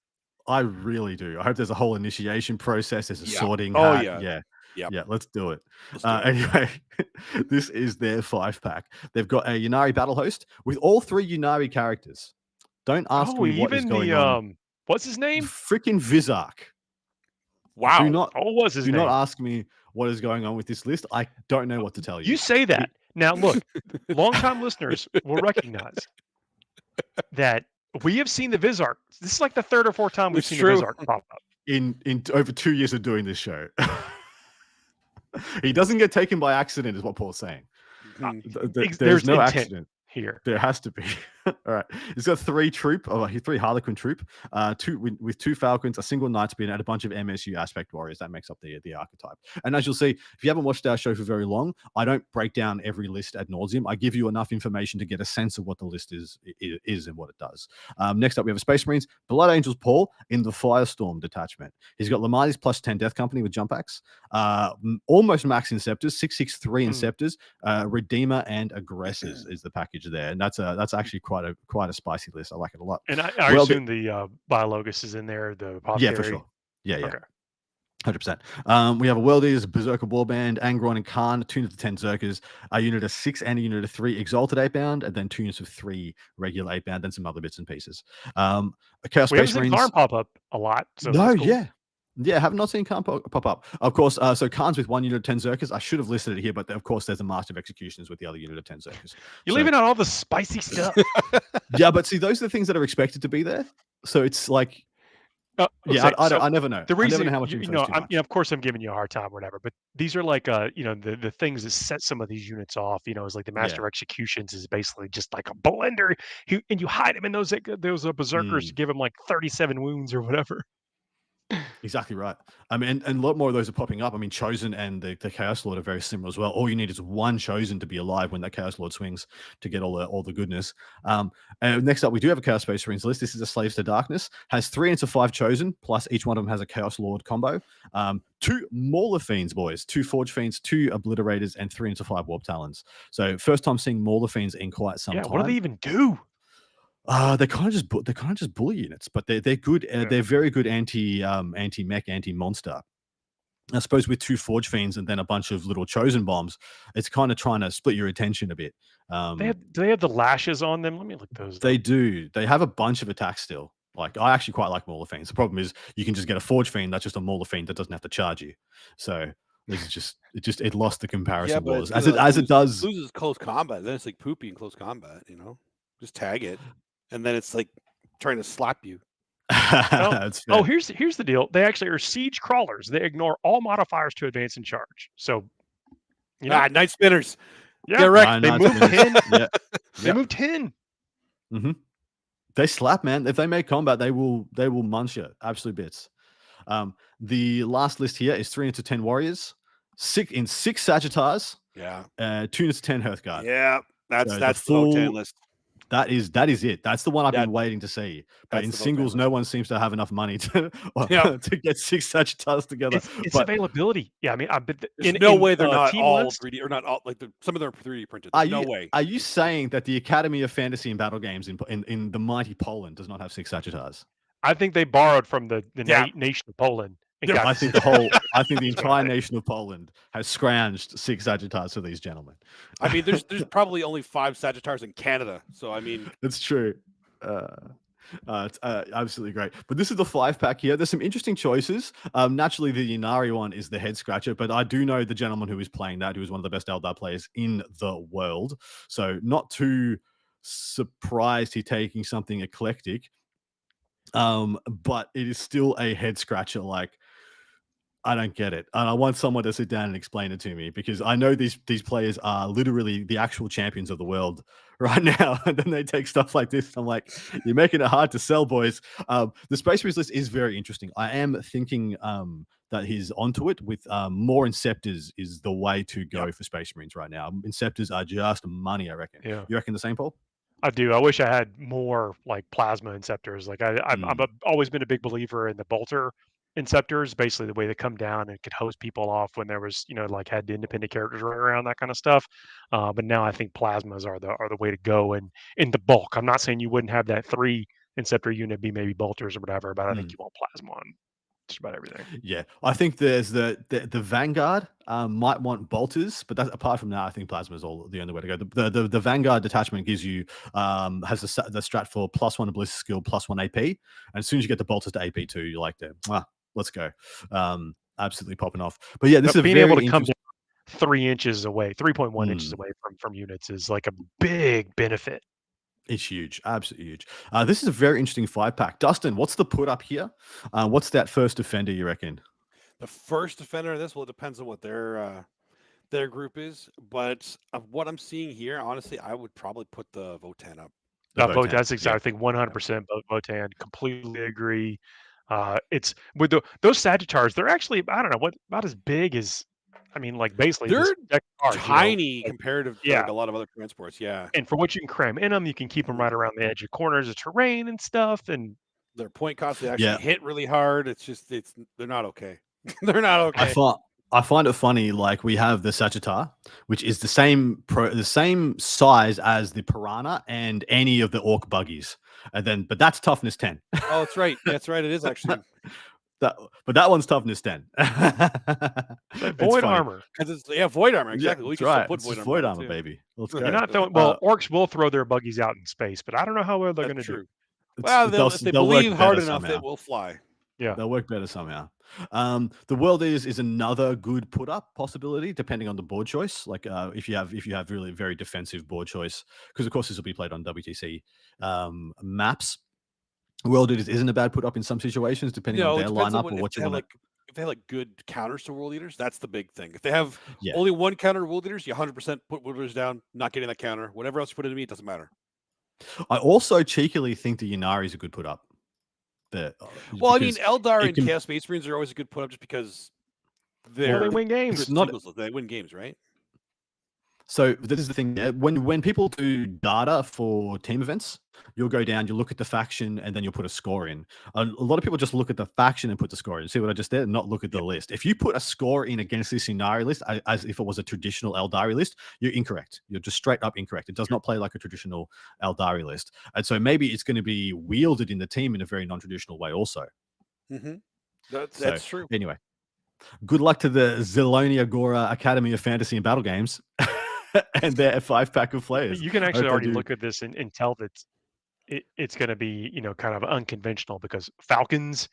I really do. I hope there's a whole initiation process. There's a sorting. Oh, hat. Yeah. Yeah, let's do it. Anyway, this is their 5-pack. They've got a Ynnari battle host with all 3 Ynnari characters. Don't ask me what is going on. What's his name? Freaking Vizark. Wow. Do not ask me what is going on with this list. I don't know what to tell you. You say that. Now, look, longtime listeners will recognize that we have seen the Vizark. This is like the 3rd or 4th time we've seen the Vizark pop up. In over 2 years of doing this show. He doesn't get taken by accident, is what Paul's saying. There's no accident here. There has to be. All right. He's got 3 Harlequin troop, 2 Falcons, a single Night Speed, and a bunch of MSU aspect warriors. That makes up the archetype. And as you'll see, if you haven't watched our show for very long, I don't break down every list ad nauseum. I give you enough information to get a sense of what the list is and what it does. Next up, we have a Space Marines, Blood Angels Paul in the Firestorm detachment. He's got Lamades plus 10 Death Company with jump axe, almost max Inceptors, 663 Inceptors, Redeemer and Aggressors is the package there. And that's actually quite a spicy list. I like it a lot. And I assume the Biologus is in there, the Apothecary. Yeah, for sure. Yeah. Okay. 100%. We have a World Eaters, Berserker Warband, Angron and Khan, 2 of the 10 Zerkers, a unit of 6 and a unit of 3 Exalted 8-bound, and then 2 units of 3 regular 8-bound, then some other bits and pieces. Chaos Space Marines. Khan pop up a lot. So no, cool. Yeah, have not seen Khan pop up. Of course, so Khan's with 1 unit of 10 Zerkers. I should have listed it here, but of course, there's a Master of Executions with the other unit of 10 Zerkers. You're leaving out all the spicy stuff. Yeah, but see, those are the things that are expected to be there. So it's like, I never know. The reason, I never know how much of course, I'm giving you a hard time or whatever, but these are like, the things that set some of these units off, is like the Master Executions is basically just like a blender, and you hide him in those berserkers to give him like 37 wounds or whatever. Exactly right. I mean, and a lot more of those are popping up. I mean, Chosen and the Chaos Lord are very similar as well. All you need is one Chosen to be alive when that Chaos Lord swings to get all the goodness. And next up, we do have a Chaos Space Marines list. This is a Slaves to Darkness. Has 3 into 5 Chosen, plus each one of them has a Chaos Lord combo. 2 Mauler Fiends, boys. 2 Forge Fiends, 2 Obliterators, and 3 into 5 Warp Talons. So first time seeing Mauler Fiends in quite some time. What do they even do? They're kind of just bully units, but they're good. They're very good anti-mech, anti-monster. I suppose with 2 Forge Fiends and then a bunch of little Chosen bombs, it's kind of trying to split your attention a bit. Do they have the lashes on them? Let me look those. They do. They have a bunch of attacks still. Like, I actually quite like Mauler Fiends. The problem is you can just get a Forge Fiend that's just a Mauler Fiend that doesn't have to charge you. So this is it lost the comparison wars as it does. Loses close combat. Then it's like poopy in close combat. Just tag it. And then it's like trying to slap you. Here's the deal. They actually are siege crawlers. They ignore all modifiers to advance and charge. So, Night Spinners. Yeah, get wrecked. They move 10. They move 10. Mm-hmm. They slap, man. If they make combat, they will munch you. Absolute bits. The last list here is 3 into 10 warriors, 6 Sagittars. Yeah. 2 into 10 Hearthguard. Yeah, that's the full 10 list. That is it. That's the one I've been waiting to see. But in singles, no one seems to have enough money to get 6 Sagittars together. It's availability. Yeah, I mean, there's no way they're not all 3D or not all some of them are 3D printed. There's no way. Are you saying that the Academy of Fantasy and Battle Games in the mighty Poland does not have 6 Sagittars? I think they borrowed from the nation of Poland. Yeah, I think the entire nation of Poland has scrounged 6 Sagittars for these gentlemen. I mean, there's probably only 5 Sagittars in Canada, so I mean, it's true. It's absolutely great. But this is the 5-pack here. There's some interesting choices. Naturally, the Ynnari one is the head scratcher, but I do know the gentleman who is playing that, who is one of the best Eldar players in the world. So not too surprised he's taking something eclectic. But it is still a head scratcher. Like, I don't get it. And I want someone to sit down and explain it to me, because I know these players are literally the actual champions of the world right now. And then they take stuff like this. I'm like, you're making it hard to sell, boys. The Space Marines list is very interesting. I am thinking that he's onto it with more Inceptors is the way to go for Space Marines right now. Inceptors are just money, I reckon. Yeah. You reckon the same, Paul? I do. I wish I had more like plasma Inceptors. Like I've always been a big believer in the bolter Inceptors, basically the way they come down and could hose people off when there was, like had the independent characters running around, that kind of stuff. But now I think plasmas are the way to go, and in the bulk. I'm not saying you wouldn't have that 3 Inceptor unit be maybe bolters or whatever, but I think you want plasma on just about everything. Yeah, I think there's the Vanguard might want bolters, but apart from that, I think plasma is all the only way to go. The Vanguard detachment gives you has the strat for +1 ballistic skill, +1 AP, and as soon as you get the bolters to AP2, you're like, let's go. Absolutely popping off. But yeah, this is being able to come down 3 inches away, 3.1 inches away from units is like a big benefit. It's huge, absolutely huge. This is a very interesting 5-pack. Dustin, what's the put up here? What's that first defender, you reckon? The first defender of this, well, it depends on what their group is. But of what I'm seeing here, honestly, I would probably put the Votan up. That's exactly. I think 100% Votan. Completely agree. It's with those Sagittars. They're actually, I don't know, about as big as. I mean, like basically they're tiny comparative to like a lot of other transports. Yeah. And for what you can cram in them, you can keep them right around the edge of corners of terrain and stuff. And their point cost, they actually hit really hard. It's just, they're not okay. They're not okay. I find it funny. Like, we have the Sagittar, which is the same size as the Piranha and any of the Orc buggies. But that's toughness 10. Oh, that's right. That's right. It is actually. But that one's toughness 10. Void armor. Because it's void armor. Exactly. Yeah, we can right. put void armor, baby. Let's go. You're not throwing, orcs will throw their buggies out in space, but I don't know how well they're going to do. Well, if they believe hard enough, it will fly. Yeah, they'll work better somehow. The World is another good put up possibility, depending on the board choice. Like if you have really very defensive board choice, because of course this will be played on WTC maps. World Eaters isn't a bad put up in some situations, depending on their lineup or what you want. If they have like good counters to World Eaters, that's the big thing. If they have only one counter to World Eaters, you 100% put World Eaters down, not getting that counter. Whatever else you put into me, it doesn't matter. I also cheekily think the Ynnari is a good put up. Well, I mean, Eldar and Chaos Space Marines are always a good put up just because they win games. It's not, they win games, right? So this is the thing. Yeah? When people do data for team events, you'll go down, you look at the faction, and then you'll put a score in. A lot of people just look at the faction and put the score in. See what I just did? Not look at the list. If you put a score in against this scenario list, as if it was a traditional Eldari list, you're incorrect. You're just straight up incorrect. It does not play like a traditional Eldari list. And so maybe it's going to be wielded in the team in a very non-traditional way also. That's true. Anyway, good luck to the Zelonia Gora Academy of Fantasy and Battle Games. And their 5-pack of players. You can actually already look at this and tell that it's going to be, kind of unconventional because Falcons,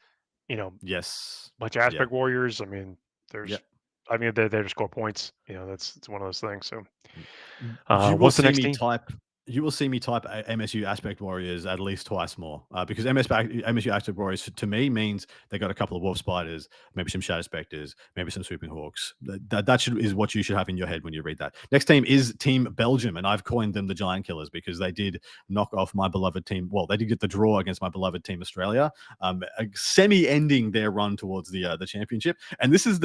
yes, bunch of aspect warriors. I mean, they score points. It's one of those things. So, what's the next team? You will see me type MSU Aspect Warriors at least twice more because MSU Aspect Warriors to me means they got a couple of Wolf Spiders, maybe some Shadow Specters, maybe some Swooping Hawks. That is what you should have in your head when you read that. Next team is Team Belgium, and I've coined them the Giant Killers because they did knock off my beloved team. Well, they did get the draw against my beloved Team Australia, semi-ending their run towards the championship. And this is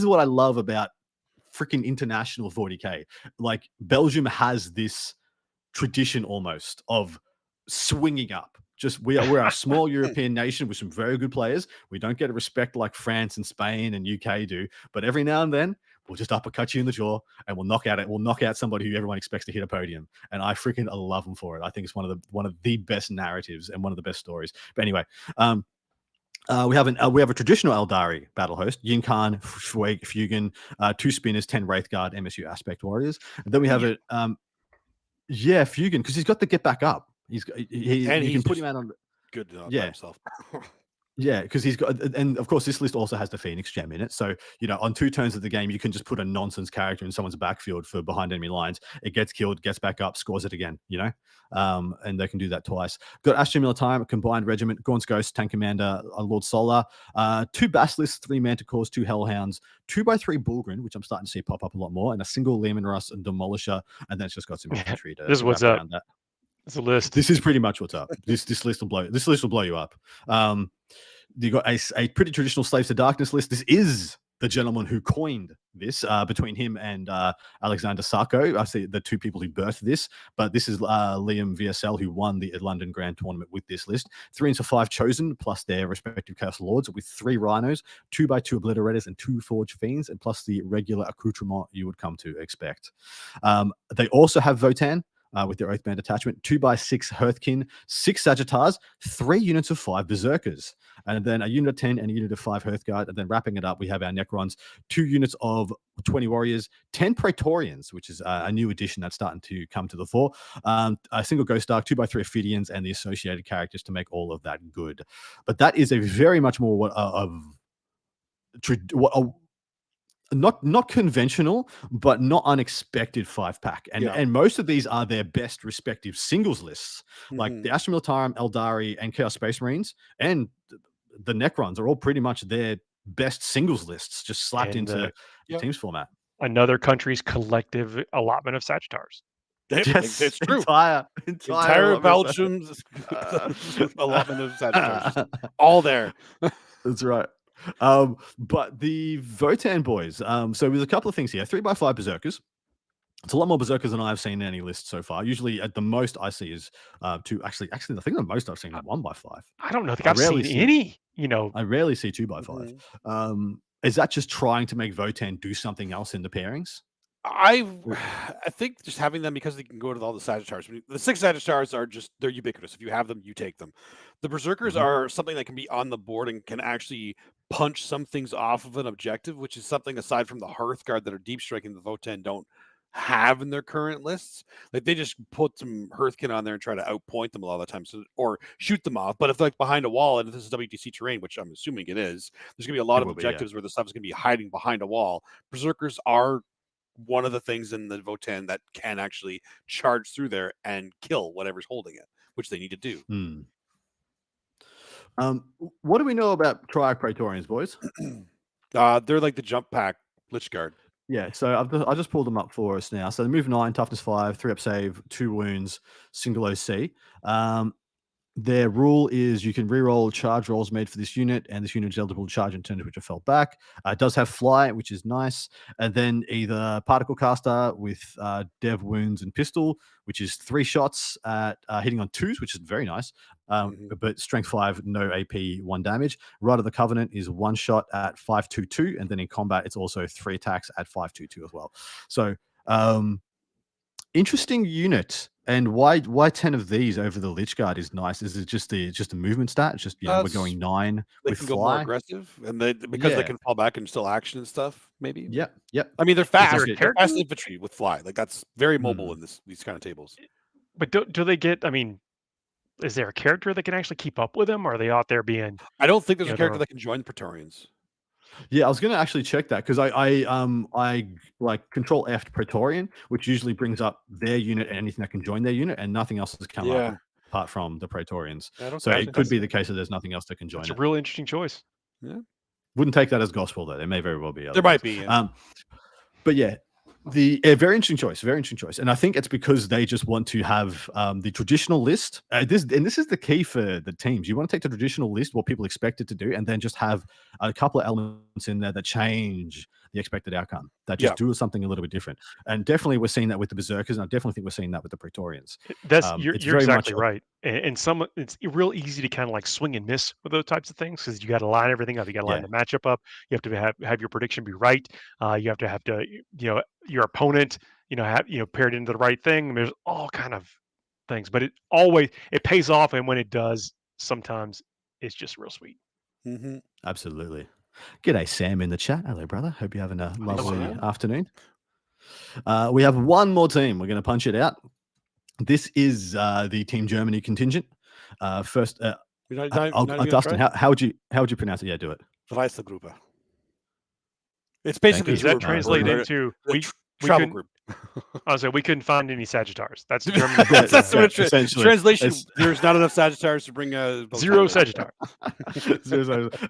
what I love about freaking international 40K. Like Belgium has this tradition almost of swinging up. Just we're a small European nation with some very good players. We don't get a respect like France and Spain and UK do, but every now and then we'll just uppercut you in the jaw and we'll knock out somebody who everyone expects to hit a podium. And I freaking love them for it. I think it's one of the best narratives and one of the best stories. But anyway, we have a traditional Eldari battle host, Yin Khan, Fugan, 2 spinners, 10 Wraithguard, MSU Aspect Warriors. And then we have it. Yeah, Fugan, because he's got to get back up. You can put him out on good by himself. Yeah, because he's got, and of course, this list also has the Phoenix Gem in it. So, on 2 turns of the game, you can just put a nonsense character in someone's backfield for behind enemy lines. It gets killed, gets back up, scores it again, and they can do that twice. Got Astra Militarum, Combined Regiment, Gaunt's Ghost, Tank Commander, Lord Solar, 2 Basilisks, 3 Manticores, 2 Hellhounds, 2x3 Bullgrin, which I'm starting to see pop up a lot more, and a single Lehman Russ and Demolisher, and then it's just got some infantry to this is what's up. That. It's a list. This is pretty much what's up. This list will blow you up. You got a pretty traditional Slaves to Darkness list. This is the gentleman who coined this, between him and Alexander Sarko. I see the 2 people who birthed this, but this is Liam VSL who won the London Grand Tournament with this list. 3 into 5 chosen, plus their respective Chaos Lords with 3 Rhinos, 2x2 Obliterators, and 2 Forged Fiends, and plus the regular accoutrement you would come to expect. They also have Votan. With their Oathband attachment, 2x6 Hearthkin, 6 Sagittars, 3 units of 5 Berserkers, and then a unit of 10 and a unit of 5 Hearthguard. And then wrapping it up, we have our Necrons, 2 units of 20 Warriors, 10 Praetorians, which is a new addition that's starting to come to the fore, a single Ghost Dark, 2x3 Ophidians, and the associated characters to make all of that good. But that is a very much more not conventional, but not unexpected 5-pack. And most of these are their best respective singles lists. Like the Astra Militarum, Eldari, and Chaos Space Marines, and the Necrons are all pretty much their best singles lists, just slapped into the teams format. Another country's collective allotment of Sagittars. Yes, it's true. Entire Belgium's allotment of Sagittars. All there. That's right. But the Votan boys, so there's a couple of things here. 3x5 Berserkers. It's a lot more Berserkers than I've seen in any list so far. Usually at the most I see is 2. Actually, I think the most I've seen is 1x5. I don't know. I've seen any, I rarely see 2x5. Is that just trying to make Votan do something else in the pairings? I think just having them, because they can go to all the Sagittars. The 6 Sagittars they're ubiquitous. If you have them, you take them. The Berserkers are something that can be on the board and can actually punch some things off of an objective, which is something aside from the Hearthguard that are deep striking the Votan don't have in their current lists. Like they just put some Hearthkin on there and try to outpoint them a lot of the time, or shoot them off. But if they're like behind a wall, and if this is WTC terrain, which I'm assuming it is, there's gonna be a lot of objectives where the stuff is gonna be hiding behind a wall. Berserkers are one of the things in the Votan that can actually charge through there and kill whatever's holding it, which they need to do. What do we know about Triarch Praetorians, boys? They're like the jump pack Lich Guard. Yeah, so I just pulled them up for us now. So they move 9, toughness 5, 3 up save, 2 wounds, single OC. Their rule is you can reroll charge rolls made for this unit, and this unit is eligible to charge in turns which are fell back. It does have fly, which is nice. And then either particle caster with dev wounds and pistol, which is 3 shots at hitting on 2s, which is very nice. But strength 5, no AP, 1 damage. Rite of the Covenant is 1 shot at 522, and then in combat it's also 3 attacks at 522 as well. So interesting unit. And why 10 of these over the Lich Guard is nice? Is it just the movement stat? It's just we're going 9 with can fly. Go more aggressive, and because they can fall back and still action and stuff. Maybe. Yep. I mean, they're fast. They're fast infantry with fly. Like that's very mobile in these kind of tables. But do they get? I mean, is there a character that can actually keep up with them? Or are they out there being? I don't think there's a character that can join the Praetorians. Yeah, I was going to actually check that because I like Control F Praetorian, which usually brings up their unit and anything that can join their unit, and nothing else has come up apart from the Praetorians. So it could be the case that there's nothing else that can join. It's a real interesting choice. Yeah, wouldn't take that as gospel though. There may very well be. There might be. Yeah. But yeah. Very interesting choice, and I think it's because they just want to have the traditional list. This is the key for the teams. You want to take the traditional list, what people expect it to do, and then just have a couple of elements in there that change the expected outcome, that just do something a little bit different. And definitely we're seeing that with the Berserkers, and I definitely think we're seeing that with the Praetorians. You're exactly right. And it's real easy to kind of like swing and miss with those types of things because you got to line everything up. You got to line the matchup up. You have to have your prediction be right. You have to your opponent paired into the right thing. There's all kind of things, but it pays off, and when it does, sometimes it's just real sweet. Absolutely. G'day, Sam, in the chat. Hello, brother. Hope you're having a lovely afternoon. We have one more team. We're going to punch it out. This is the Team Germany contingent. First, Dustin, how would you pronounce it? Yeah, do it. Reisegruppe. It's basically does that translate into travel group. I was like, we couldn't find any Sagittars. That's German. That's translation. There's not enough Sagittars to bring zero Sagittars.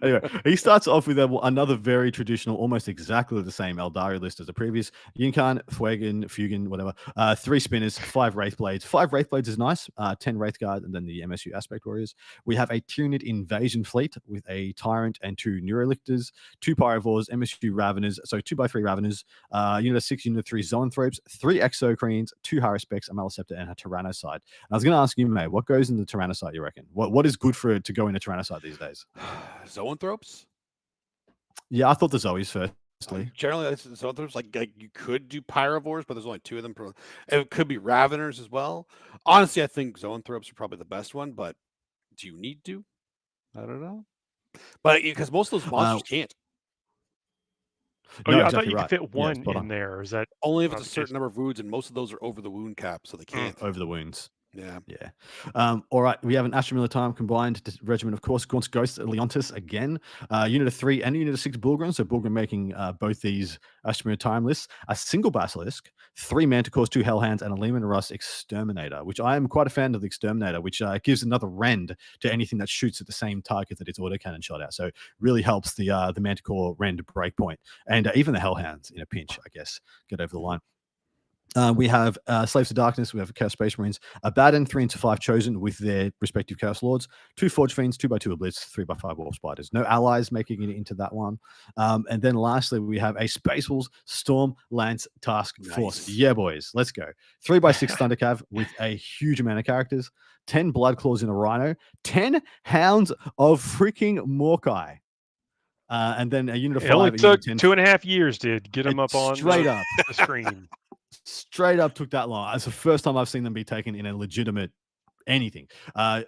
Anyway, he starts off with another very traditional, almost exactly the same Eldari list as the previous. Yinkan, Fugen, whatever. 3 spinners, 5 Wraith Blades. 5 Wraith Blades is nice. 10 Wraith Guard, and then the MSU Aspect Warriors. We have a Tyranid Invasion Fleet with a Tyrant and 2 Neurolictors, 2 Pyrovores, MSU Raveners, so 2x3 Raveners, Unit 6, Unit 3 Zoanthropes, 3 Exocrines, 2 Haruspecs, a Malaceptor, and a Tyrannocyte. And I was going to ask you, mate, what goes in the Tyrannocyte, you reckon? What is good for it to go in a Tyrannocyte these days? Zoanthropes? Yeah, I thought the Zoes firstly. Generally, Zoanthropes, like you could do Pyrovores, but there's only 2 of them. It could be Raveners as well. Honestly, I think Zoanthropes are probably the best one, but do you need to? I don't know. But because most of those monsters can't. No, I thought you could fit one in there. Is that only if it's a certain number of wounds, and most of those are over the wound cap, so they can't. Over the wounds. Yeah. All right. We have an Astra Militum combined regiment, of course. Gaunt's Ghost, Leontis again. Unit of 3 and Unit of 6 Bulgrin. So Bulgrin making both these Astra Militum lists. A single Basilisk, 3 Manticores, 2 Hellhounds, and a Lehman Russ Exterminator, which I am quite a fan of the Exterminator, which gives another rend to anything that shoots at the same target that its autocannon shot at. So really helps the Manticore rend breakpoint. And even the Hellhounds in a pinch, I guess, get over the line. We have Slaves of Darkness, we have Chaos Space Marines, a Baden, 3 into 5 Chosen with their respective Chaos Lords, 2 Forge Fiends, 2x2 Blitz, 3x5 Wolf Spiders. No allies making it into that one. And then lastly, we have a Space Wolves Storm Lance Task Force. Yeah, boys, let's go. 3x6 Thundercav with a huge amount of characters, 10 Blood Claws in a Rhino, 10 Hounds of freaking Morkai. And then a unit of 5. It only took 2.5 years to get them up on the screen. Straight up took that long. It's the first time I've seen them be taken in a legitimate anything.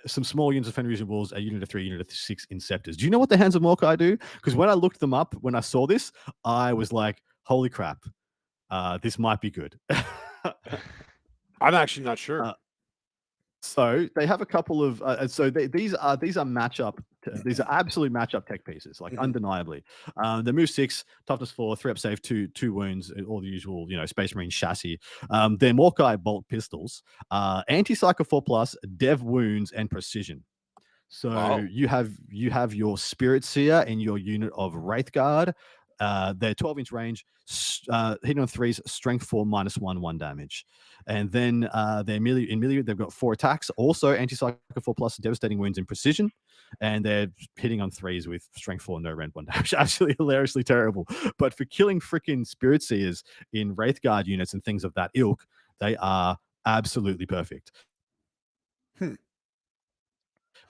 Some small units of Fenrir Wolves, a unit of 3, unit of 6 Inceptors. Do you know what the Hands of Morkai do? Because when I looked them up, when I saw this, I was like, holy crap, this might be good. I'm actually not sure. So they have a couple of these are matchup. These are absolute matchup tech pieces, like undeniably. They move 6, toughness 4, 3-up save, 2 wounds, all the usual, Space Marine chassis. They're Morkai bolt pistols, anti-psycho 4+, dev wounds, and precision. So you have your Spirit Seer in your unit of Wraith Guard. They're 12-inch range, hitting on 3s, strength 4, -1 damage. And then they're melee, they've got 4 attacks, also anti-psycho 4+, devastating wounds and precision. And they're hitting on 3s with strength 4, no rend 1 damage. Absolutely hilariously terrible. But for killing freaking Spirit Seers in Wraithguard units and things of that ilk, they are absolutely perfect.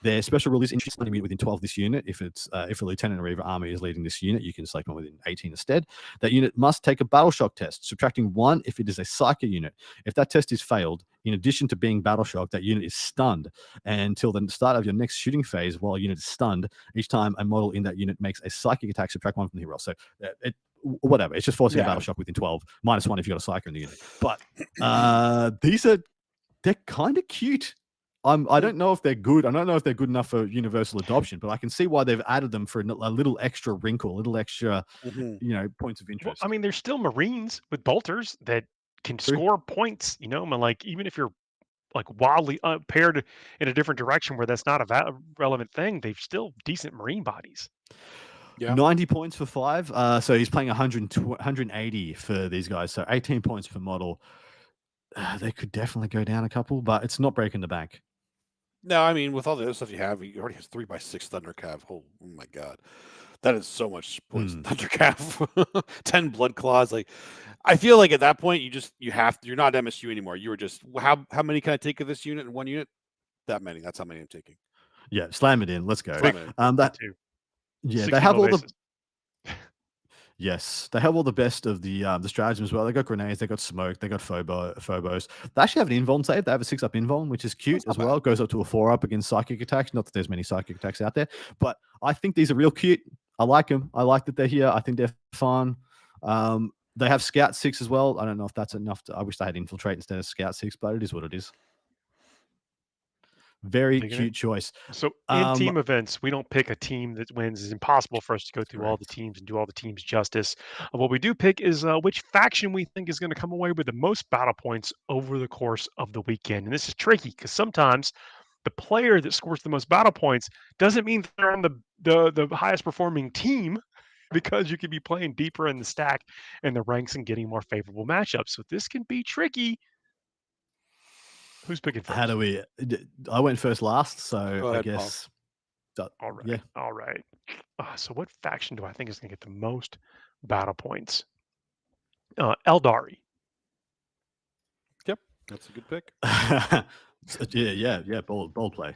Their special rule is increase one unit within 12 this unit. If a Lieutenant or Reaver army is leading this unit, you can select one within 18 instead. That unit must take a battle shock test, subtracting 1 if it is a psycho unit. If that test is failed, in addition to being battle shocked, that unit is stunned until the start of your next shooting phase. While a unit is stunned, each time a model in that unit makes a psychic attack, subtract 1 from the hero. So whatever, it's just forcing a battle shock within 12, -1 if you got a psycho in the unit. But they're kind of cute. I don't know if they're good. I don't know if they're good enough for universal adoption, but I can see why they've added them for a little extra wrinkle, a little extra, points of interest. Well, I mean, there's still Marines with bolters that can score points. Like even if you're like wildly paired in a different direction where that's not a relevant thing, they've still decent Marine bodies. Yeah. 90 points for 5. So he's playing 180 for these guys. So 18 points per model. They could definitely go down a couple, but it's not breaking the bank. No, I mean, with all the other stuff you have, he already has 3x6 Thundercav. Oh my god, that is so much points. Thundercav, 10 Blood Claws. Like, I feel like at that point you're not MSU anymore. You were just how many can I take of this unit in one unit? That many. That's how many I'm taking. Yeah, slam it in. Let's go. Yeah, they have all the. Yes, they have all the best of the stratagem as well. They got grenades, they got smoke, they got phobos. They actually have an invuln save. They have a 6-up invuln, which is cute as well. It goes up to a 4-up against psychic attacks. Not that there's many psychic attacks out there, but I think these are real cute. I like them. I like that they're here. I think they're fun. They have Scout 6 as well. I don't know if that's enough. I wish they had Infiltrate instead of Scout 6, but it is what it is. Very cute choice. So in team events, we don't pick a team that wins. It's impossible for us to go through all the teams and do all the teams justice. What we do pick is which faction we think is going to come away with the most battle points over the course of the weekend. And this is tricky because sometimes the player that scores the most battle points doesn't mean they're on the highest performing team, because you could be playing deeper in the stack and the ranks and getting more favorable matchups. So this can be tricky. Who's picking first? I went first last, so Go ahead, I guess. All right. Yeah. All right. So what faction do I think is going to get the most battle points? Eldari. Yep, that's a good pick. Yeah. Bold play.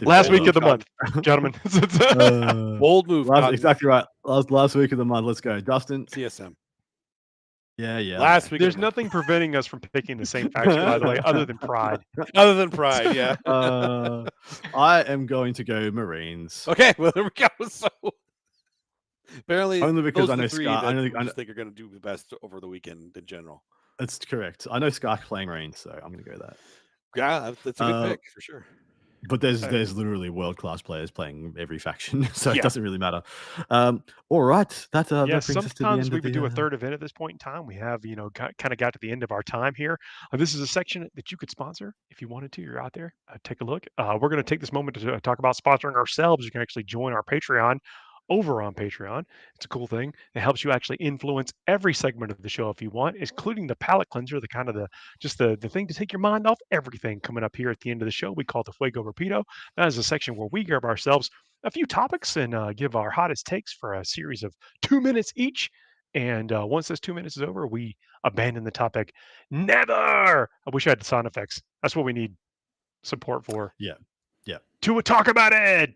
Last week of the month, gentlemen. Bold move. Exactly right. Last week of the month. Let's go, Dustin. CSM. Yeah. Last week. There's nothing preventing us from picking the same faction, by the way, other than pride. Other than pride, yeah. I am going to go Marines. Okay, well there we go. So apparently, only because I know Scott. I think are going to do the best over the weekend in general. That's correct. I know Scark playing Marines, so I'm going to go that. Yeah, that's a good pick for sure. But there's literally world-class players playing every faction, so it doesn't really matter. All right, that brings us to the end. Sometimes we would do a third event at this point in time. We have, kind of got to the end of our time here. This is a section that you could sponsor if you wanted to. You're out there. Take a look. We're going to take this moment to talk about sponsoring ourselves. You can actually join our Patreon over on Patreon. It's a cool thing. It helps you actually influence every segment of the show if you want, including the palate cleanser, the kind of the thing to take your mind off everything coming up here at the end of the show. We call it the Fuego Rapido. That is a section where we grab ourselves a few topics and give our hottest takes for a series of 2 minutes each. And once this 2 minutes is over, we abandon the topic. Never! I wish I had the sound effects. That's what we need support for. Yeah. To talk about it!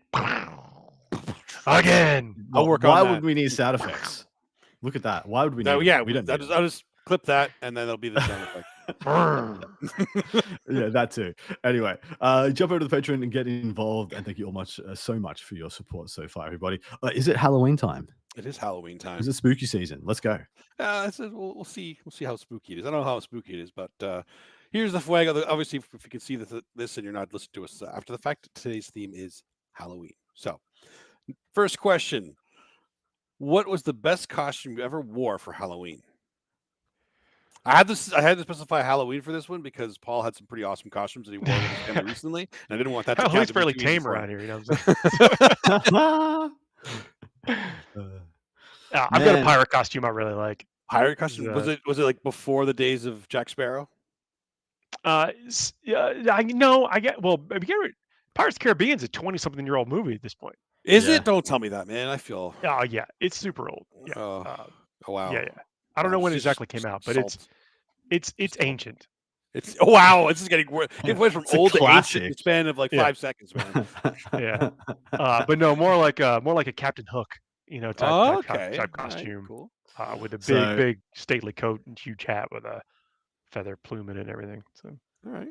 Again, I'll work on that. Why would we need sound effects? Look at that. Why would we need we don't. I'll just clip that and then it'll be the sound effect. Yeah, that too. Anyway, jump over to the Patreon and get involved. And thank you all so much for your support so far, everybody. Is it Halloween time? It is Halloween time. Is it spooky season? Let's go. We'll see. We'll see how spooky it is. I don't know how spooky it is, but here's the Fuego. Obviously, if you can see this and you're not listening to us after the fact, today's theme is Halloween. So, first question: what was the best costume you ever wore for Halloween? I had to specify Halloween for this one because Paul had some pretty awesome costumes that he wore with his family recently, and I didn't want that to count. He's fairly tame around here, you know what I'm saying? I've got a pirate costume I really like. Pirate costume? Was it like before the days of Jack Sparrow? Yeah, I know. Pirates of the Caribbean's a 20-something-year-old movie at this point. Is it? Don't tell me that, man. I feel. Oh yeah, it's super old. Yeah. Oh wow. Yeah. I don't know when it exactly came out, but it's ancient. It's wow. This is getting worse. It went from old to ancient in the span of like 5 seconds, man. Yeah. But no, more like a Captain Hook, type costume. Cool. With a big stately coat and huge hat with a feather plume in it and everything. So all right.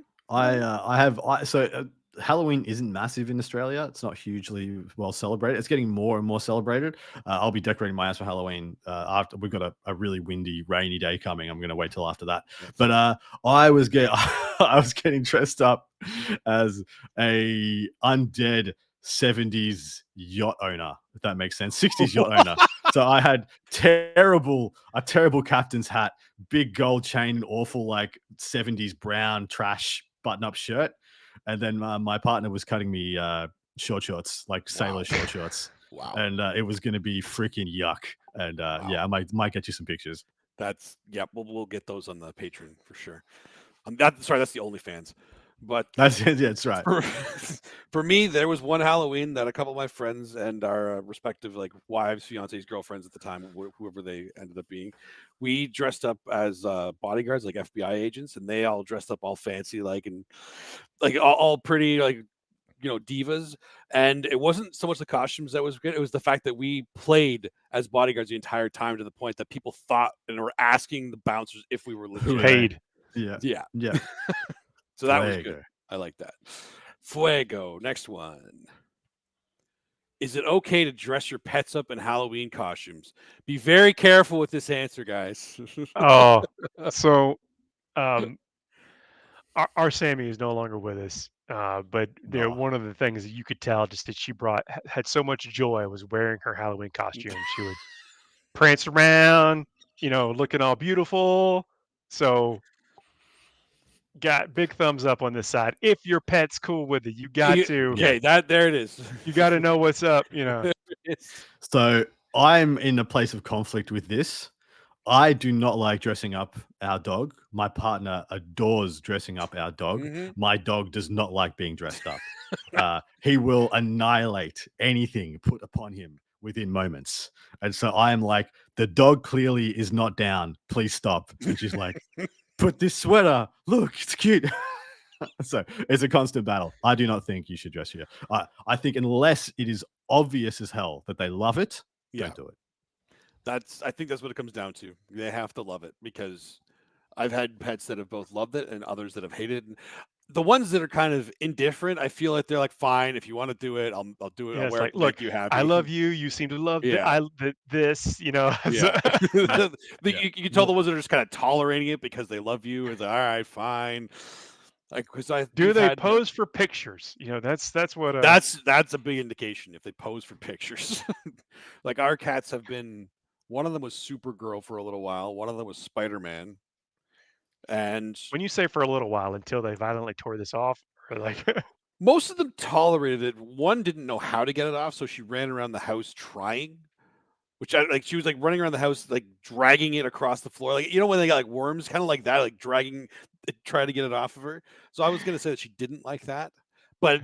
Halloween isn't massive in Australia. It's not hugely well celebrated. It's getting more and more celebrated. I'll be decorating my house for Halloween after we've got a really windy, rainy day coming. I'm going to wait till after that. But I was getting dressed up as a undead 70s yacht owner, if that makes sense. 60s yacht owner. So I had a terrible captain's hat, big gold chain, and awful like 70s brown trash button-up shirt. And then my partner was cutting me short shorts, like sailor short shorts. Wow. And it was going to be freaking yuck. And yeah, I might get you some pictures. We'll get those on the Patreon for sure. That's the OnlyFans. But that's right. For me, there was one Halloween that a couple of my friends and our respective like wives, fiancés, girlfriends at the time, whoever they ended up being, we dressed up as bodyguards, like FBI agents, and they all dressed up all fancy, like and like all pretty, like divas. And it wasn't so much the costumes that was good; it was the fact that we played as bodyguards the entire time, to the point that people thought and were asking the bouncers if we were legit. Paid. Yeah. So that was good. I like that. Fuego. Next one. Is it okay to dress your pets up in Halloween costumes? Be very careful with this answer, guys. So our Sammy is no longer with us. But one of the things that you could tell just that she had so much joy was wearing her Halloween costume. She would prance around, looking all beautiful. So got big thumbs up on this side. If your pet's cool with it, you got to. Okay, there it is. You got to know what's up, So I'm in a place of conflict with this. I do not like dressing up our dog. My partner adores dressing up our dog. Mm-hmm. My dog does not like being dressed up. He will annihilate anything put upon him within moments. And so I am like, the dog clearly is not down. Please stop. And she's like, put this sweater. Look, it's cute. So it's a constant battle. I do not think you should dress your. I think unless it is obvious as hell that they love it, don't do it. I think that's what it comes down to. They have to love it, because I've had pets that have both loved it and others that have hated it. The ones that are kind of indifferent, I feel like they're like, fine, if you want to do it, I'll do it. Yeah, I'll wear it. Look, you happy. I love you. You seem to love this. Yeah. You can tell the ones that are just kind of tolerating it because they love you. It's like, all right, fine. Like, do they pose for pictures? That's what. That's a big indication if they pose for pictures. Like our cats have been. One of them was Supergirl for a little while. One of them was Spider-Man. And when you say for a little while, until they violently tore this off, or like most of them tolerated it. One didn't know how to get it off, so she ran around the house trying. She was like running around the house, like dragging it across the floor, like when they got like worms, kind of like that, like dragging, trying to get it off of her. So I was gonna say that she didn't like that, but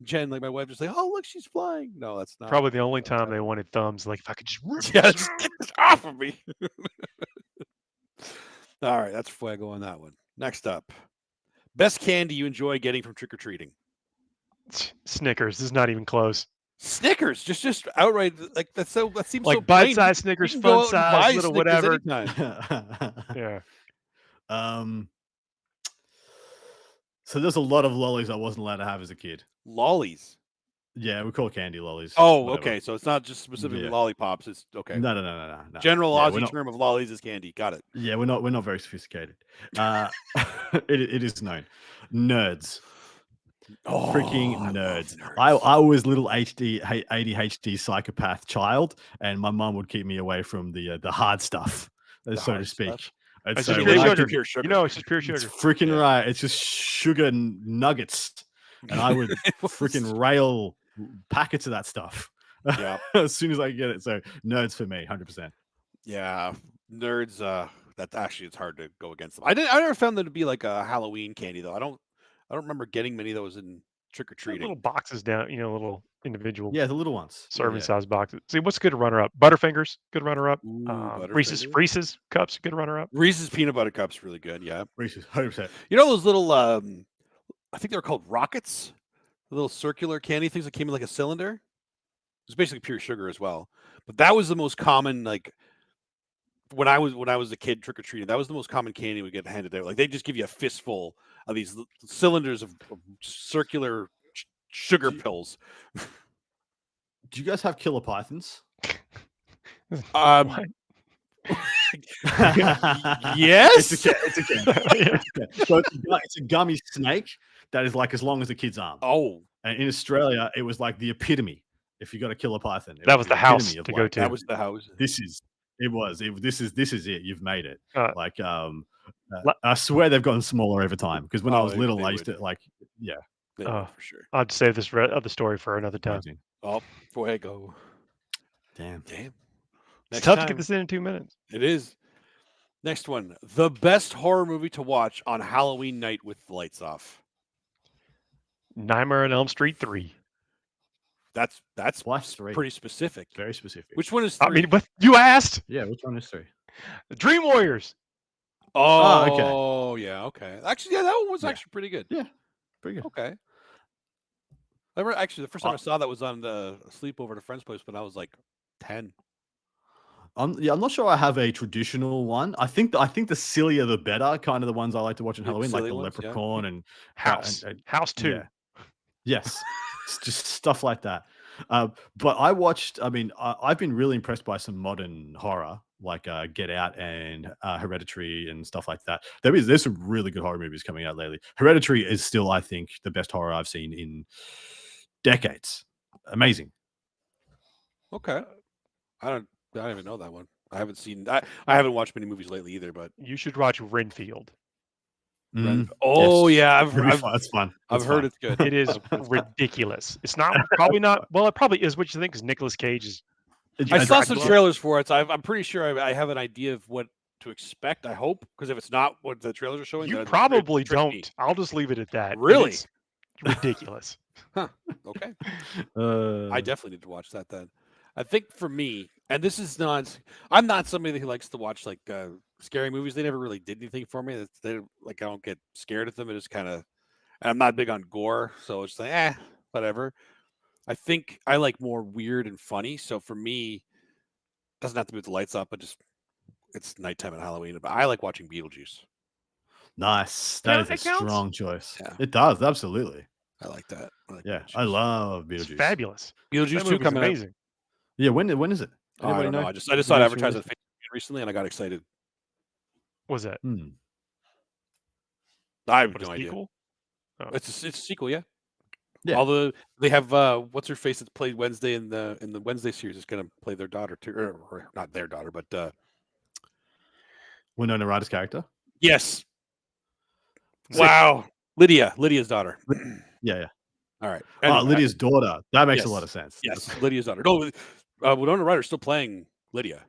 Jen, like my wife, just like, oh look, she's flying. No, that's not. Probably the only time they wanted thumbs. Like, if I could just just get this off of me. All right, that's Fuego on that one. Next up, best candy you enjoy getting from trick or treating. Snickers. This is not even close. Snickers, just outright like that. So that seems like so bite-sized Snickers, fun size, little whatever. Yeah. So there's a lot of lollies I wasn't allowed to have as a kid. Lollies. Yeah, we call candy lollies. Oh, whatever. Okay. So it's not just specifically lollipops. It's okay. No. General Aussie term of lollies is candy. Got it. Yeah, we're not very sophisticated. It is known. Nerds. Freaking nerds. I was little ADHD psychopath child, and my mom would keep me away from the hard stuff, so to speak. It's so pure sugar. It's just pure sugar. It's freaking right. It's just sugar nuggets, and I would freaking rail packets of that stuff. Yeah. As soon as I get it. So nerds for me, 100%. Yeah, nerds. That actually it's hard to go against them. I never found them to be like a Halloween candy though. I don't remember getting many of those in trick or treating. Little boxes down, little individual Yeah, the little ones. serving size boxes. See, what's good runner up? Butterfingers, good runner up. Ooh, Reese's cups, good runner up. Reese's peanut butter cups, really good. Yeah, Reese's 100%. You know those little, I think they were called rockets, the little circular candy things that came in like a cylinder. It's basically pure sugar as well, but that was the most common. Like when I was a kid trick or treating, that was the most common candy we get handed out. Like they just give you a fistful of these cylinders of circular sugar pills. Do you guys have killer pythons? Yes. It's a can. So it's a gummy snake that is like as long as a kid's arm. Oh, and in Australia, it was like the epitome. If you got a killer python, that was the house to go to. That was the house. This is it. You've made it. I swear they've gotten smaller over time because when I was little, I used to for sure. I'd save this other story for another time. Oh, go. Damn. It's tough to get this in 2 minutes. It is. Next one. The best horror movie to watch on Halloween night with the lights off. Nightmare on Elm Street 3. That's three. Pretty specific. Very specific. Which one is 3? I mean, what you asked? Yeah, which one is 3? Dream Warriors. Okay. Oh, yeah, okay. Actually, yeah, that one was actually pretty good. Yeah, pretty good. Okay. Actually, the first time I saw that was on the sleepover at a friend's place when I was like 10. I'm not sure I have a traditional one. I think the sillier the better, kind of the ones I like to watch in Halloween, like the Leprechaun and House 2. Yeah. Yes, it's just stuff like that. But I watched. I mean, I've been really impressed by some modern horror, like Get Out and Hereditary and stuff like that. There's some really good horror movies coming out lately. Hereditary is still, I think, the best horror I've seen in decades. Amazing. Okay. I don't even know that one. I haven't seen. I haven't watched many movies lately either. But you should watch Renfield. Oh yes. Yeah, that's fun. I've heard it's good. It is ridiculous. It's probably not. Well, it probably is what you think, because Nicolas Cage is. I saw some trailers for it, so I'm pretty sure I have an idea of what to expect. I hope, because if it's not what the trailers are showing, you probably don't. I'll just leave it at that. Really, it's ridiculous. Huh. Okay. I definitely need to watch that then. I think for me, and this is not, I'm not somebody who likes to watch like scary movies. They never really did anything for me. I don't get scared at them. It is kind of, I'm not big on gore, so it's like, whatever. I think I like more weird and funny. So for me, it doesn't have to be with the lights up, but just it's nighttime at Halloween. But I like watching Beetlejuice. Nice. That is a strong choice. Yeah. It does, absolutely. I like that. I love Beetlejuice. It's fabulous. Beetlejuice 2 coming amazing. Yeah, when is it? I don't know. I just saw it advertised on Facebook recently, and I got excited. What was that? I have no idea. Oh. It's a sequel, yeah. Yeah. They have what's her face that's played Wednesday in the Wednesday series is going to play their daughter too, or not their daughter, but Winona Ryder's character. Yes. Wow, Lydia's daughter. Yeah. All right. Anyway, Lydia's daughter. That makes a lot of sense. Yes, Lydia's daughter. No, Winona Ryder's still playing Lydia.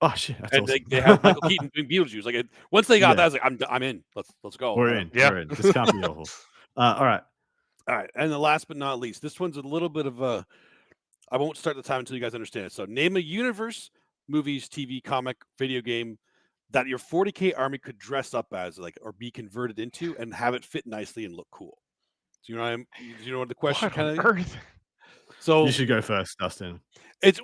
Oh shit! That's and awesome. they have Michael Keaton doing Beetlejuice. Like once they got that, I was like, I'm in. Let's go. We're in. Yeah. We're in. This can't be awful. All right. And the last but not least, this one's a little bit of a. I won't start the time until you guys understand it. So name a universe, movies, TV, comic, video game that your 40K army could dress up as, like, or be converted into, and have it fit nicely and look cool. Do you know what the question kind of? So you should go first, Dustin. It's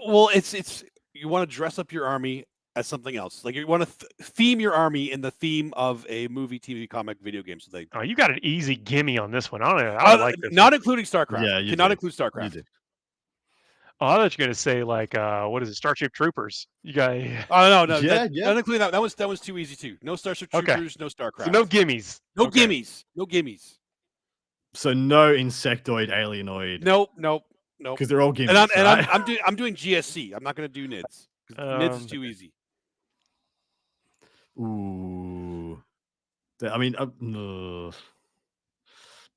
you want to dress up your army as something else. Like you want to theme your army in the theme of a movie, TV, comic, video game. So you got an easy gimme on this one. I don't like this. Not including StarCraft. Yeah, you cannot include StarCraft. Oh, I thought you were going to say like what is it, Starship Troopers? You got? Oh no, yeah. Not including that. That was too easy too. No Starship Troopers, no StarCraft. So no gimmies. No gimmies. So no insectoid, alienoid. Nope. Because they're all gimmies. And I'm doing GSC. I'm not going to do NIDS. NIDS is too easy. Ooh. I mean,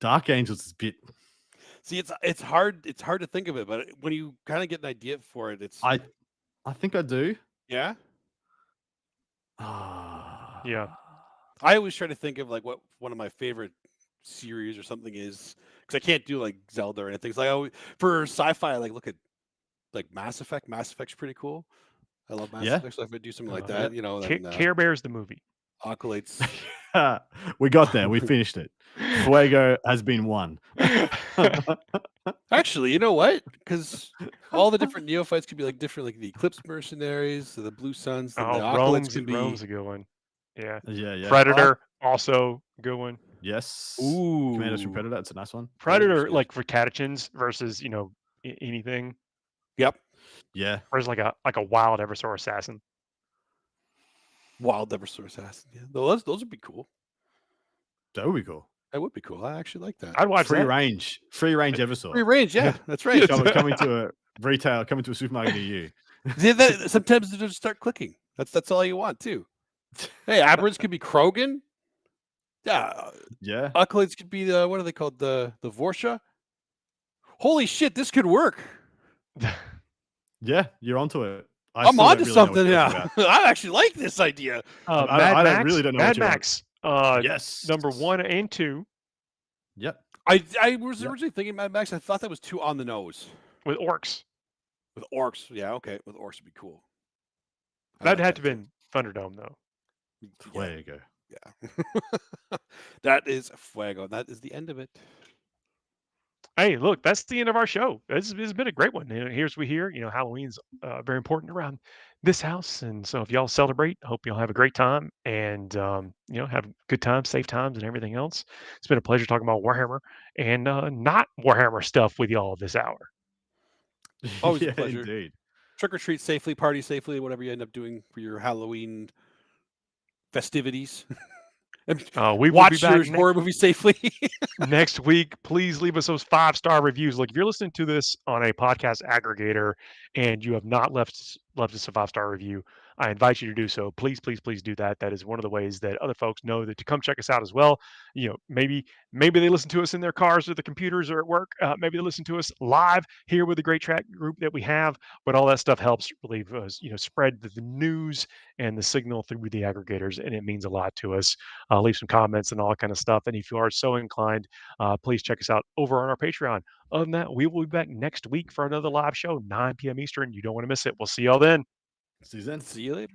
Dark Angels is a bit. See, it's hard to think of it, but when you kind of get an idea for it, it's. I think I do. Yeah. Yeah. I always try to think of like what one of my favorite series or something is, because I can't do like Zelda or anything. So I always, for sci-fi, I like look at like Mass Effect. Mass Effect's pretty cool. I love Mass Yeah. Effect, so if I do something like Yeah. that, then Care Bears the movie. Accolades. We got there. We finished it. Fuego has been won. Actually, you know what? Because all the different neophytes could be like different, like the Eclipse Mercenaries, the Blue Suns, and the Acolytes can be. Rome's a good one. Yeah. Yeah. Predator also a good one. Yes. Ooh. Commanders from Predator. That's a nice one. Predator, like for catechins versus anything. Yep. Yeah. Whereas like a wild Eversor assassin. Wild Eversor Assassin. Yeah, those would be cool. That would be cool. That would be cool. I actually like that. I'd watch Free that. range Eversor. Free range, yeah, that's right. coming to a retail, coming to a supermarket near you. Sometimes they just start clicking. That's all you want too. Hey, Aberrants could be Krogan. Yeah. Yeah. Acolytes could be the, what are they called? The Vorsha. Holy shit, this could work. Yeah, you're onto it. I'm onto something now. I actually like this idea. I really don't know. Mad Max. Yes. Number 1 and 2. Yep. I was originally thinking Mad Max. I thought that was too on the nose. With orcs. With orcs, yeah, okay. With orcs would be cool. That'd have to been Thunderdome though. Fuego. Yeah. That is Fuego. That is the end of it. Hey, look, that's the end of our show. This has been a great one. Here's we hear, Halloween's very important around this house, and so if y'all celebrate, hope y'all have a great time and have good times, safe times, and everything else. It's been a pleasure talking about Warhammer and not Warhammer stuff with y'all this hour. Always a pleasure. Indeed. Trick or treat safely, party safely, whatever you end up doing for your Halloween festivities. We will watch be back your horror movie safely. next week. Please leave us those 5-star reviews. Look, if you're listening to this on a podcast aggregator and you have not left us a 5-star review, I invite you to do so. Please, please, please do that. That is one of the ways that other folks know that to come check us out as well. Maybe they listen to us in their cars or the computers or at work. Maybe they listen to us live here with the great track group that we have. But all that stuff helps really, spread the news and the signal through the aggregators, and it means a lot to us. Leave some comments and all that kind of stuff. And if you are so inclined, please check us out over on our Patreon. Other than that, we will be back next week for another live show, 9 p.m. Eastern. You don't want to miss it. We'll see y'all then. See you then. See you later.